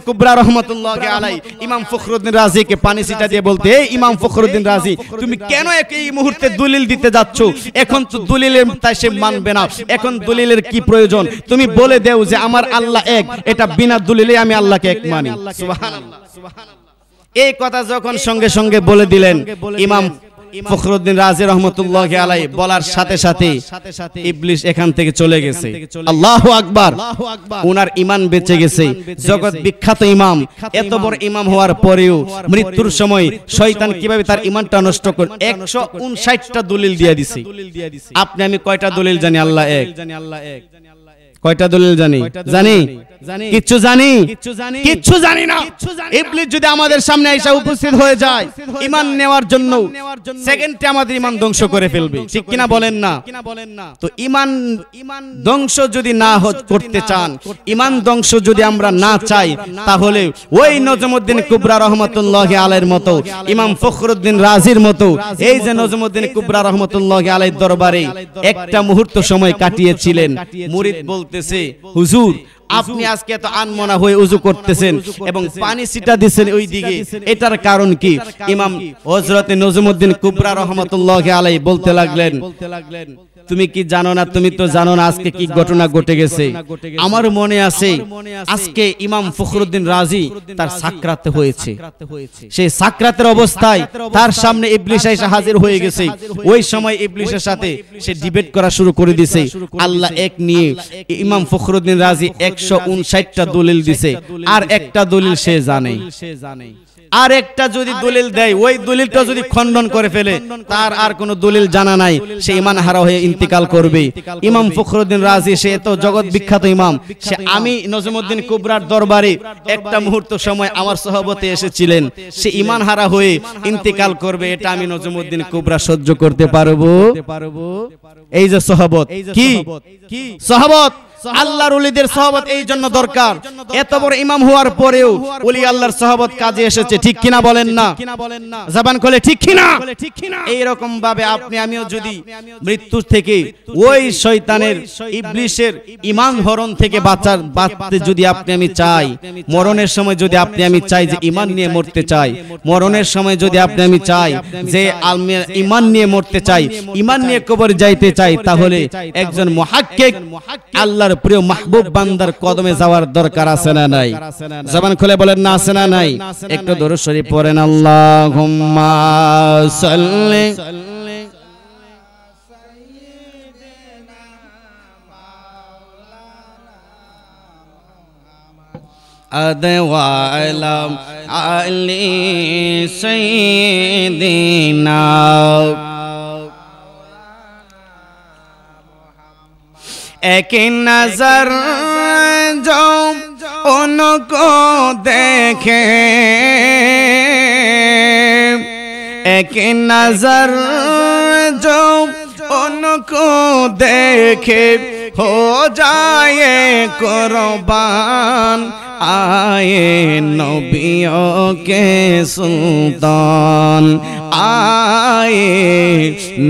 কুবরা রাহমাতুল্লাহি আলাইহি ইমাম ফখরুদ্দিন রাজিকে পানি ছিটা দিয়ে বলতে, এই ইমাম ফখরুদ্দিন রাজি, তুমি কেন এই মুহূর্তে দলিল দিতে যাচ্ছ? এখন তো দলিলের তাই সে মানবে না, এখন দলিলের কি প্রয়োজন? তুমি বলে দেও যে আমার আল্লাহ এক, এটা বিনা দলিলে আমি আল্লাহকে এক মানি। সুবহানাল্লাহ। এই কথা যখন সঙ্গে সঙ্গে বলে দিলেন ইমাম ফখরুদ্দিন রাজি রহমতুল্লাহি আলাইহি, বলার সাথে সাথে ইবলিস এখান থেকে চলে গেছে। আল্লাহু আকবার। ওনার ঈমান বেঁচে গেছে। জগৎ বিখ্যাত ইমাম, এত বড় ইমাম হওয়ার পরেও মৃত্যুর সময় শয়তান কিভাবে তার ঈমানটা নষ্ট করে 159টা দলিল দিয়ে দিছে। আপনি আমি কয়টা দলিল জানি? আল্লাহ এক। কয়টা দলিল জানি? কিচ্ছু জানি না। ইবলিস যদি আমাদের সামনে এসে উপস্থিত হয়ে যায় ঈমান নেওয়ার জন্য, সেকেন্ডে আমাদের ঈমান ধ্বংস করে ফেলবে, ঠিক কিনা বলেন না? তো ঈমান ধ্বংস যদি না করতে চান, ঈমান ধ্বংস যদি আমরা না চাই, তাহলে ওই নজমুদ্দিন কুবরা রাহমাতুল্লাহি আলাইহির মতো, ইমাম ফখরুদ্দিন রাজির মতো, এই যে নজমুদ্দিন কুবরা রাহমাতুল্লাহি আলাইহির দরবারে একটা মুহূর্ত সময় কাটিয়েছিলেন। মুরিদ বলতেছে, হুজুর আপনি আজকে এত আনমনা হয়ে ওযু করতেছেন এবং পানি ছিটা দিচ্ছেন ওই দিকে, এটার কারণ কি? ইমাম হযরত নজমুদ্দিন কুবরা রাহমাতুল্লাহি আলাইহি বলতে লাগলেন, তুমি কি জানো না, তুমি তো জানো না আজকে কি ঘটনা ঘটে গেছে। আমার মনে আছে আজকে ইমাম ফখরুদ্দিন রাজি তার সাকরাতে হয়েছে। সেই সাকরাতের অবস্থায় তার সামনে ইবলিস এসে হাজির হয়ে গেছে। ওই সময় ইবলিসের সাথে সে ডিবেট করা শুরু করে দিয়েছে। আল্লাহ এক নিয়ে ইমাম ফখরুদ্দিন রাজি 159টা দলিল দিছে, আর একটা দলিল সে জানে। আর একটা যদি দলিল দেয়, ওই দলিলটা যদি খণ্ডন করে ফেলে, তার আর কোনো দলিল জানা নাই, সে ঈমান হারা হয়ে ইন্তিকাল করবে। ইমাম ফখরুদ্দিন রাজি সে তো জগৎ বিখ্যাত ইমাম, সে আমি নজমউদ্দিন কুবরার দরবারে একটা মুহূর্ত সময় আমার সহবতে এসেছিলেন, সে ঈমান হারা হয়ে ইন্তিকাল করবে, এটা আমি নজমউদ্দিন কুবরা সহ্য করতে পারবো? এই যে সহবত, কি সহবত, আল্লাহর ওলিদের সহবত এই জন্য দরকার। এত বড় ইমাম হওয়ার পরেও ওলি আল্লাহর সহবত কাজে এসেছে, ঠিক কিনা বলেন না? জবান খুলে ঠিক কিনা? এইরকম ভাবে আপনি আমিও যদি মৃত্যু থেকে ওই শয়তানের ইবলিসের ঈমান হরণ থেকে বাঁচতে যদি আপনি আমি চাই, মরণের সময় যদি আপনি আমি চাই যে ঈমান নিয়ে মরতে চাই, মরণের সময় যদি আপনি আমি চাই যে ঈমান নিয়ে মরতে চাই, ঈমান নিয়ে কবরে যাইতে চাই, তাহলে একজন মুহাক্কিক আল্লাহর প্রিয় মাহবুব বান্দার কদমে যাওয়ার দরকার আছে না নাই? জবান খুলে বলেন না আছে না নাই? একটু দরুদ শরীফ পড়েন, আল্লাহুম্মা সাল্লি আদওয়ালাম আলি সাইয়্যিদিনা। एक नजर जो उनको देखे, एक नजर जो उनको देखे, हो जाए कुर्बान आए नबियों के सुल्तान, आए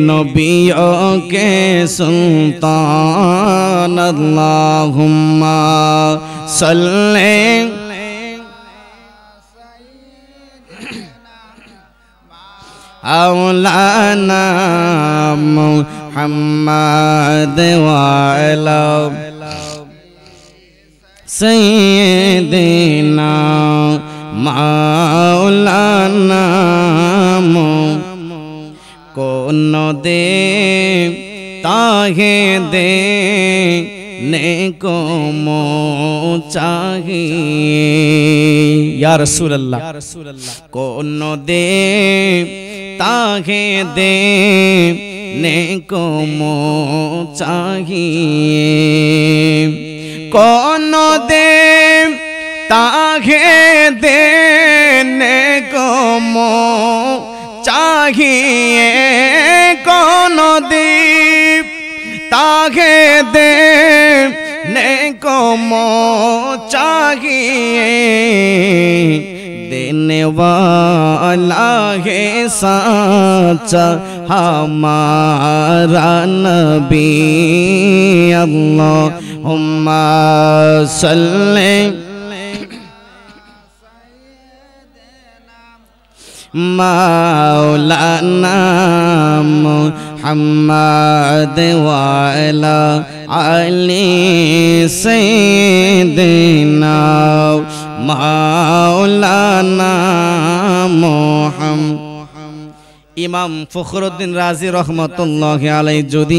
नबियों के सुल्तान। अल्लाहुम्मा सल्ले औलाना मुहम्मद वाला सैयदना मौलाना কোন দে তাহে দে নে কো চাহিয়ে ইয়া রাসূলুল্লাহ, কোন দে তাহে দে নে কো চাহিয়ে, কোন দে তাহে দে নে কো चाहिए, कौन दीप ताके दे ने को मो चाहिए, देने वाला है साचा हमारा नबी। अल्लाहुम्मा सल्ले मौलाना मुहम्मद वाला अली सैयदना मौलाना मुहम्मद। ইমাম ফখরুদ্দিন রাজি রহমতুল্লাহি আলাইহি যদি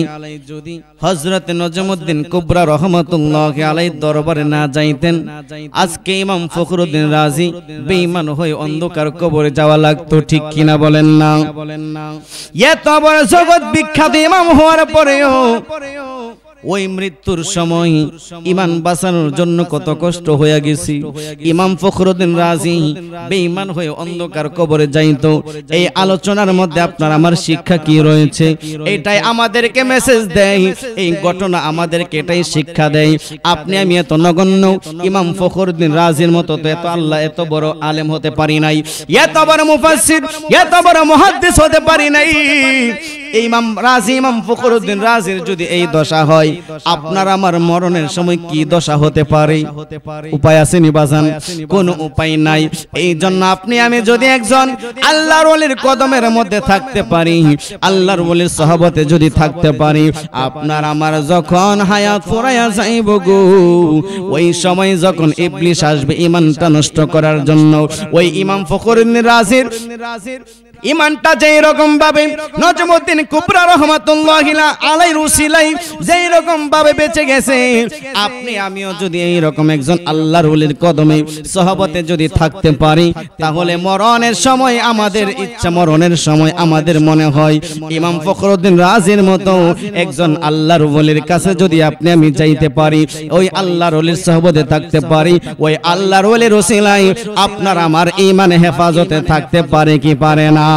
হযরত নজমউদ্দিন কুবরা রহমতুল্লাহি আলাইহি দরবারে না যাইতেন, আজকে ইমাম ফখরুদ্দিন রাজি বেঈমান হয়ে অন্ধকার কবরে যাওয়া লাগতো, ঠিক কিনা বলেন না? এত বড় জগৎ বিখ্যাত ইমাম হওয়ার পরেও ওই মৃত্যুর সময় ঈমান বাঁচানোর জন্য কত কষ্ট হয়ে গেছি। ইমাম ফখরুদ্দিন রাজি বেঈমান হয়ে অন্ধকার কবরে যাইতো। এই আলোচনার মধ্যে আপনার আমার শিক্ষা কি রয়েছে? এটাই আমাদেরকে মেসেজ দেয়, এই ঘটনা আমাদেরকে এটাই শিক্ষা দেয়। আপনি আমি এত নগণ্য, ইমাম ফখরুদ্দিন রাজির মতো তো এত আল্লাহ এত বড় আলেম হতে পারি নাই, এত বড় মুফাসসির এত বড় মুহাদ্দিস হতে পারি নাই। ইমাম রাজি, ইমাম ফখরুদ্দিন রাজির যদি এই দশা হয়, আপনার আমার মরণের সময় কি দশা হতে পারে? উপায় আছে নি বাজান? কোনো উপায় নাই। এই জন্য আপনি আমি যদি একজন আল্লাহর ওলির কদমের মধ্যে থাকতে পারি, আল্লাহর ওলির সহবতে যদি থাকতে পারি, আপনার আমার যখন হায়াত ফুরাইয়া যাইব গো, ওই সময় যখন ইবলিস আসবে ইমানটা নষ্ট করার জন্য, ওই ইমাম ফখরুদ্দিন রাজির ইমানটা যেই রকম ভাবে নজমুদ্দিন কুবরা রাহমাতুল্লাহি আলাইহির উসিলাই যেই রকম ভাবে বেঁচে গেছে, আপনি আমিও যদি এই রকম একজন আল্লাহর ওলির কদমে সহবতে যদি থাকতে পারি, তাহলে মরণের সময় আমাদের ইচ্ছা, মরণের সময় আমাদের মনে হয় ইমাম ফখরুদ্দিন রাজির মতো একজন আল্লাহর ওলির কাছে যদি আপনি আমি যাইতে পারি, ওই আল্লাহর ওলির সহবতে থাকতে পারি, ওই আল্লাহর ওলির উসিলাই আপনার আমার ঈমানে হেফাজতে থাকতে পারে কি পারে না?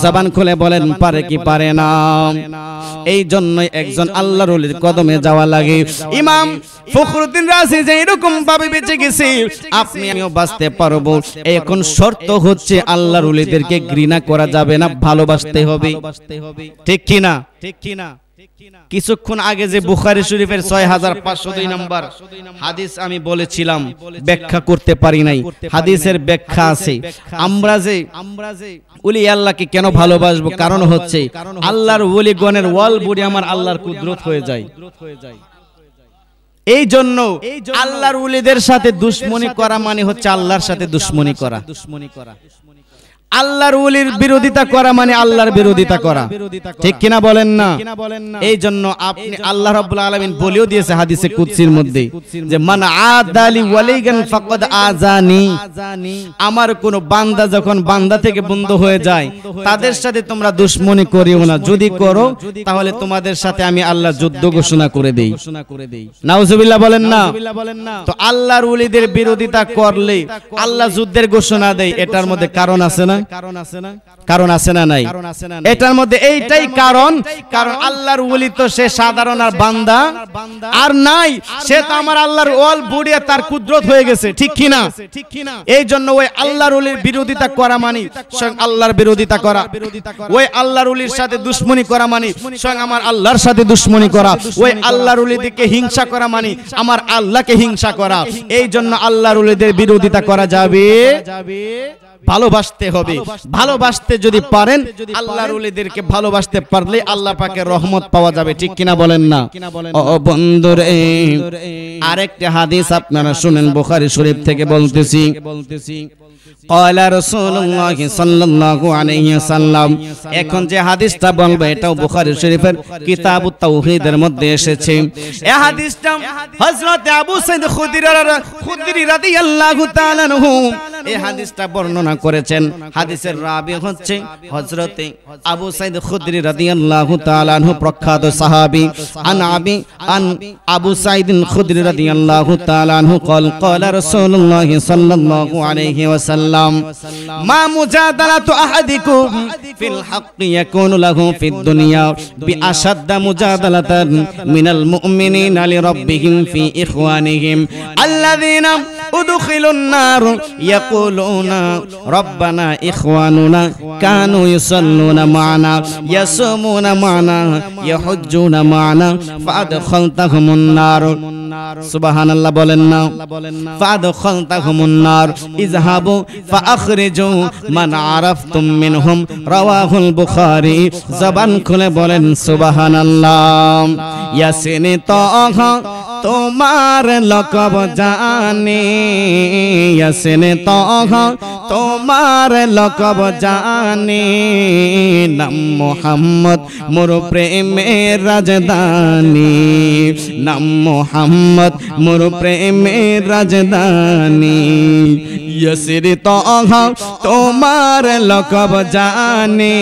জবান খুলে বলেন, পারে কি পারে না? এই জন্যই একজন আল্লাহর ওলির কদমে যাওয়া লাগে। ইমাম ফখরুদ্দিন রাজি যে এরকম ভাবে বেঁচে গেছে, আপনি আমিও বাঁচতে পারবো। এখন শর্ত হচ্ছে আল্লাহর ওলিদেরকে ঘৃণা করা যাবে না, ভালোবাসতে হবে। ঠিক কি না? ঠিক কি না? কিছুক্ষণ আগে যে বুখারী শরীফের 6502 নম্বর হাদিস আমি বলেছিলাম, ব্যাখ্যা করতে পারি নাই। হাদিসের ব্যাখ্যা আছে। আমরা যে ওলি আল্লাহকে কেন ভালোবাসবো, কারণ হচ্ছে আল্লাহর ওলিগণের ওয়াল বুড়ি আমার আল্লাহর কুদরত হয়ে যায়। এই জন্য আল্লাহর ওলিদের সাথে দুশমনি করা মানে হচ্ছে আল্লাহর সাথে দুশমনি করা। আল্লাহর ওলির বিরোধিতা করা মানে আল্লাহর বিরোধিতা করা। ঠিক কিনা বলেন না? এই জন্য আপনি আল্লাহ রাব্বুল আলামিন বলেও দিয়েছে হাদিসে কুদসির মধ্যে যে মান আদালি ওয়ালিগান ফাকাদ আজানি, আমার কোন বান্দা যখন বান্দা থেকে বন্ধ হয়ে যায়, তাদের সাথে তোমরা দুশমনি করিও না, যদি করো তাহলে তোমাদের সাথে আমি আল্লাহ যুদ্ধ ঘোষণা করে দেই। নাউজুবিল্লাহ বলেন না? তো আল্লাহর ওলিদের বিরোধিতা করলে আল্লাহ যুদ্ধের ঘোষণা দেয়, এটার মধ্যে কারণ আছে না? কারণ আছে না নাই? এটার মধ্যে এইটাই কারণ, কারণ আল্লাহর ওলি তো সে সাধারণ আর বান্দা আর নাই, সে তো আমার আল্লাহর ওয়াল বুড়িয়া তার কুদরত হয়ে গেছে। ঠিক কি না? এই জন্য ওই আল্লাহর ওলির বিরোধিতা করা মানে স্বয়ং আল্লাহর বিরোধিতা করা, ওই আল্লাহর ওলির সাথে দুশমনি করা মানে স্বয়ং আমার আল্লাহর সাথে দুশমনি করা, ওই আল্লাহর ওলিদেরকে হিংসা করা মানে আমার আল্লাহকে হিংসা করা। এই জন্য আল্লাহর ওলিদের বিরোধিতা করা যাবে, ভালোবাসতে হবে। ভালোবাসতে যদি পারেন, আল্লাহর ওলিদেরকে ভালোবাসতে পারলে আল্লাহ পাকের রহমত পাওয়া যাবে। ঠিক কিনা বলেন না? ও বন্ধুরে, আরেকটা হাদিস আপনারা শুনেন, বুখারী শরীফ থেকে বলতেছি। قال رسول الله صلى الله عليه وسلم, এখন যে হাদিসটা বলবো এটাও বুখারী শরীফের কিতাবুত তাওহীদের মধ্যে এসেছে। এই হাদিসটা হযরত আবু সাঈদ খুদরি রাদিয়াল্লাহু তাআলা আনহু এই হাদিসটা বর্ণনা করেছেন। হাদিসের রাবী হচ্ছে হযরত আবু সাঈদ খুদরি রাদিয়াল্লাহু তাআলা আনহু, প্রখ্যাত সাহাবী। আন আবু সাঈদ খুদরি রাদিয়াল্লাহু তাআলা আনহু قال قال رسول الله صلى الله عليه وسلم ما مجادلة أحدكم في الحق يكون له في الدنيا بأشد مجادلة من المؤمنين لربهم في إخوانهم الذين أدخلوا النار يقولون ربنا إخواننا كانوا يصلون معنا يصومون معنا يحجون معنا فأدخلتهم النار। সুবহানাল্লাহ বলেন না? ফাদখালতাহুমুন নার ইযহাবু ফাআখরিজু মান আরাফতুম মিনহুম, রাওয়াহুল বুখারী। জবান খুলে বলেন সুবহানাল্লাহ। ইয়াসিন তাহা তোমার লকব জানি, ইয়াসিন তাহা তোমার লকব জানি, নাম মুহাম্মদ মোর প্রেমের রাজধানী, নাম মুহাম্মদ মোর প্রেমের রাজধানী। ইয়াসির তাহা তোমার লকব জানি,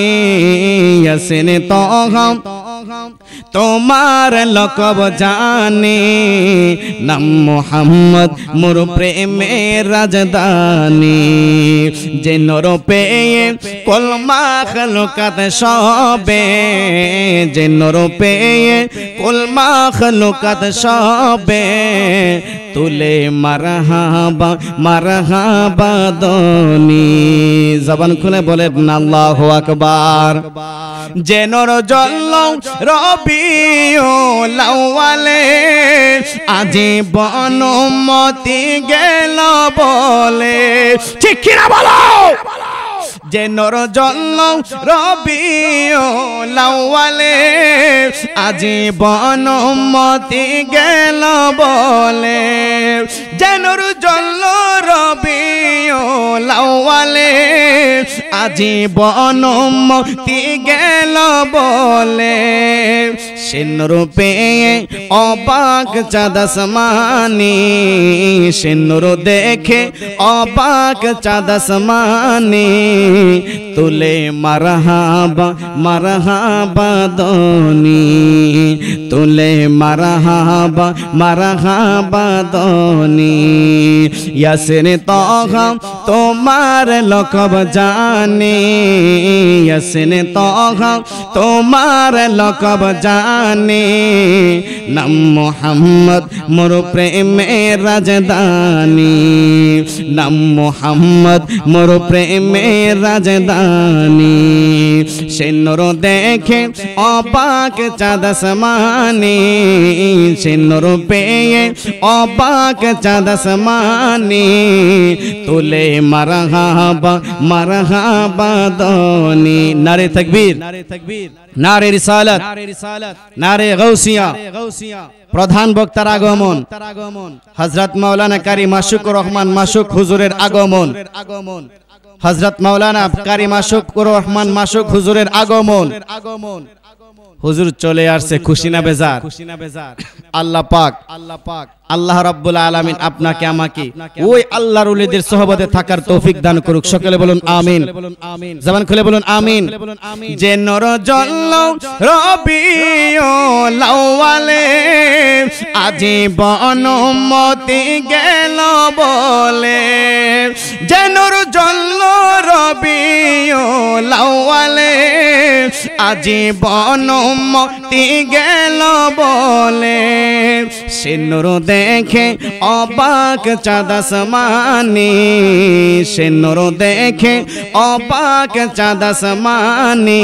ইয়াসির তাহা তোমার লকব জানি নাম মোহাম্মদ মোর প্রেমের রাজধানী যে নর পেয়ে কুল মাখলুকাত সবে যে নর পেয়ে কুল মাখলুকাত সবে তুলে মারহাবা মারহাবা দনি জবান খুলে বলেন আল্লাহু আকবার যে নর জল রবিউল আউয়ালে আজীবন মতি গেল বলে ঠিক কি না বলো যে নর জল রবিউল আউয়ালে আজীবন মতি গেল বলে যে নর জল রবিউল আউয়ালে আজীবন মতি গেল বলে সে নূর পেয়ে অবাক চাঁদ আসমানি সে নূর দেখে অবাক চাঁদ আসমানি তুলে মারহাবা মারহাবা দনি তুলে মারহাবা মারহাবা দনি ইয়াসিন তাহা তোমার লকব জানি ইয়াসিন তাহা তোমার লকব জানি নাম মোহাম্মদ মোর প্রেমের রাজধানী নাম মোহাম্মদ মোর প্রেমের রাজধানী সে নূর দেখে অবাক চাঁদ আসমানি সে নূর পেয়ে অবাক চাঁদ আসমানি তুলে মারহাবা মারহাবা দনি নারে তাকবীর নারে রিসালাত নারে গাউসিয়া প্রধান বক্তার আগমন হযরত মাওলানা কারি মাশুকুর রহমান মাশুক হুজুরের আগমন হযরত মাওলানা কারি মাশুকুর রহমান মাশুক হুজুরের আগমন হুজুর চলে আসছে খুশি না বেজার আল্লাহ পাক আল্লাহ রাব্বুল আলামিন আপনাকে আমাকে ওই আল্লাহর ওলিদের সুহবতে থাকার তৌফিক দান করুক সকলে বলুন আমিন জবান খুলে বলুন আমিন যে নর জল রবিউল আউয়ালে আজীবন মতি গেল বলে যে নর জল রবিউল আউয়ালে আজীবন মতি গেল বলে সে নূর দেখে অবাক চাঁদ আসমানি সে নূর দেখে অবাক চাঁদ আসমানি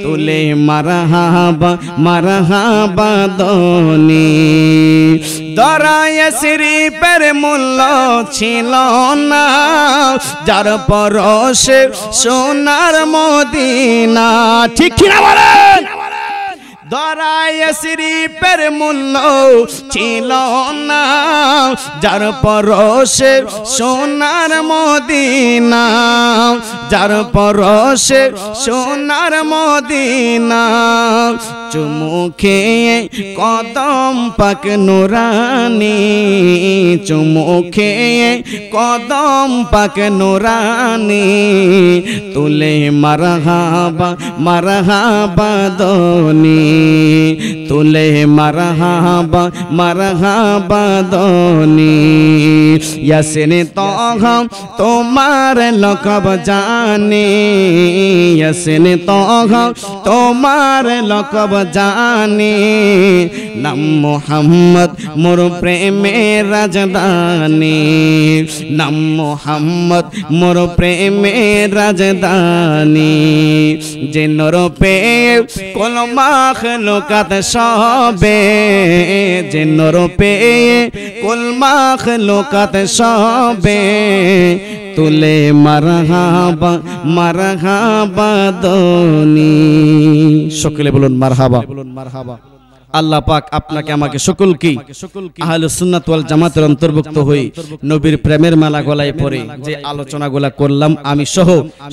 তুলে মারহাবা মারহাবা দনি দরায় শরীফের মূল্য ছিল না যার পরশে সোনার মদিনা ঠিক কি না বলেন দরায় শরীফের মূল্য ছিল না যার পরশে সোনার মদিনা যার পরশে সোনার মদিনা চুমুখে কদম পাক নুরানি চুমুখে কদম পাক নুরানি তুলে মারহাবা মারহাবা দনি তুলে মারহাবা মারহাবা দনি ইয়াসিন তাহা তোমার লকব জানি ইয়াসিন তাহা তোমার লকব জানি নাম মোহাম্মদ মোর প্রেমের রাজধানী নাম মোহাম্মদ মোর প্রেমের রাজধানী যে নর পেয়ে কুল মাখলুকাত সবে যে নর পেয়ে কুল মাখলুকাত সবে তুলে মারহাবা মারহাবা দনি সকলে বলুন মারহাবা আল্লাহ পাক আপনাকে আমাকে সকলকে আহলে সুন্নাত ওয়াল জামাতের অন্তর্ভুক্ত হই নবীর প্রেমের মালা গলায় পরে যে আলোচনাগুলো করলাম আমি সহ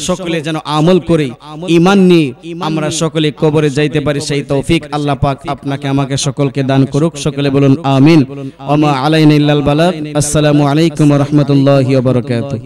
সকলে যেন আমল করি ঈমান নিয়ে আমরা সকলে কবরে যাইতে পারি সেই তৌফিক আল্লাহ পাক আপনাকে আমাকে সকলকে দান করুক সকলে বলুন আমিন ওয়া মা আলাইনা ইল্লাল বালাগ আসসালামু আলাইকুম ওয়া রাহমাতুল্লাহি ওয়া বারাকাতুহু।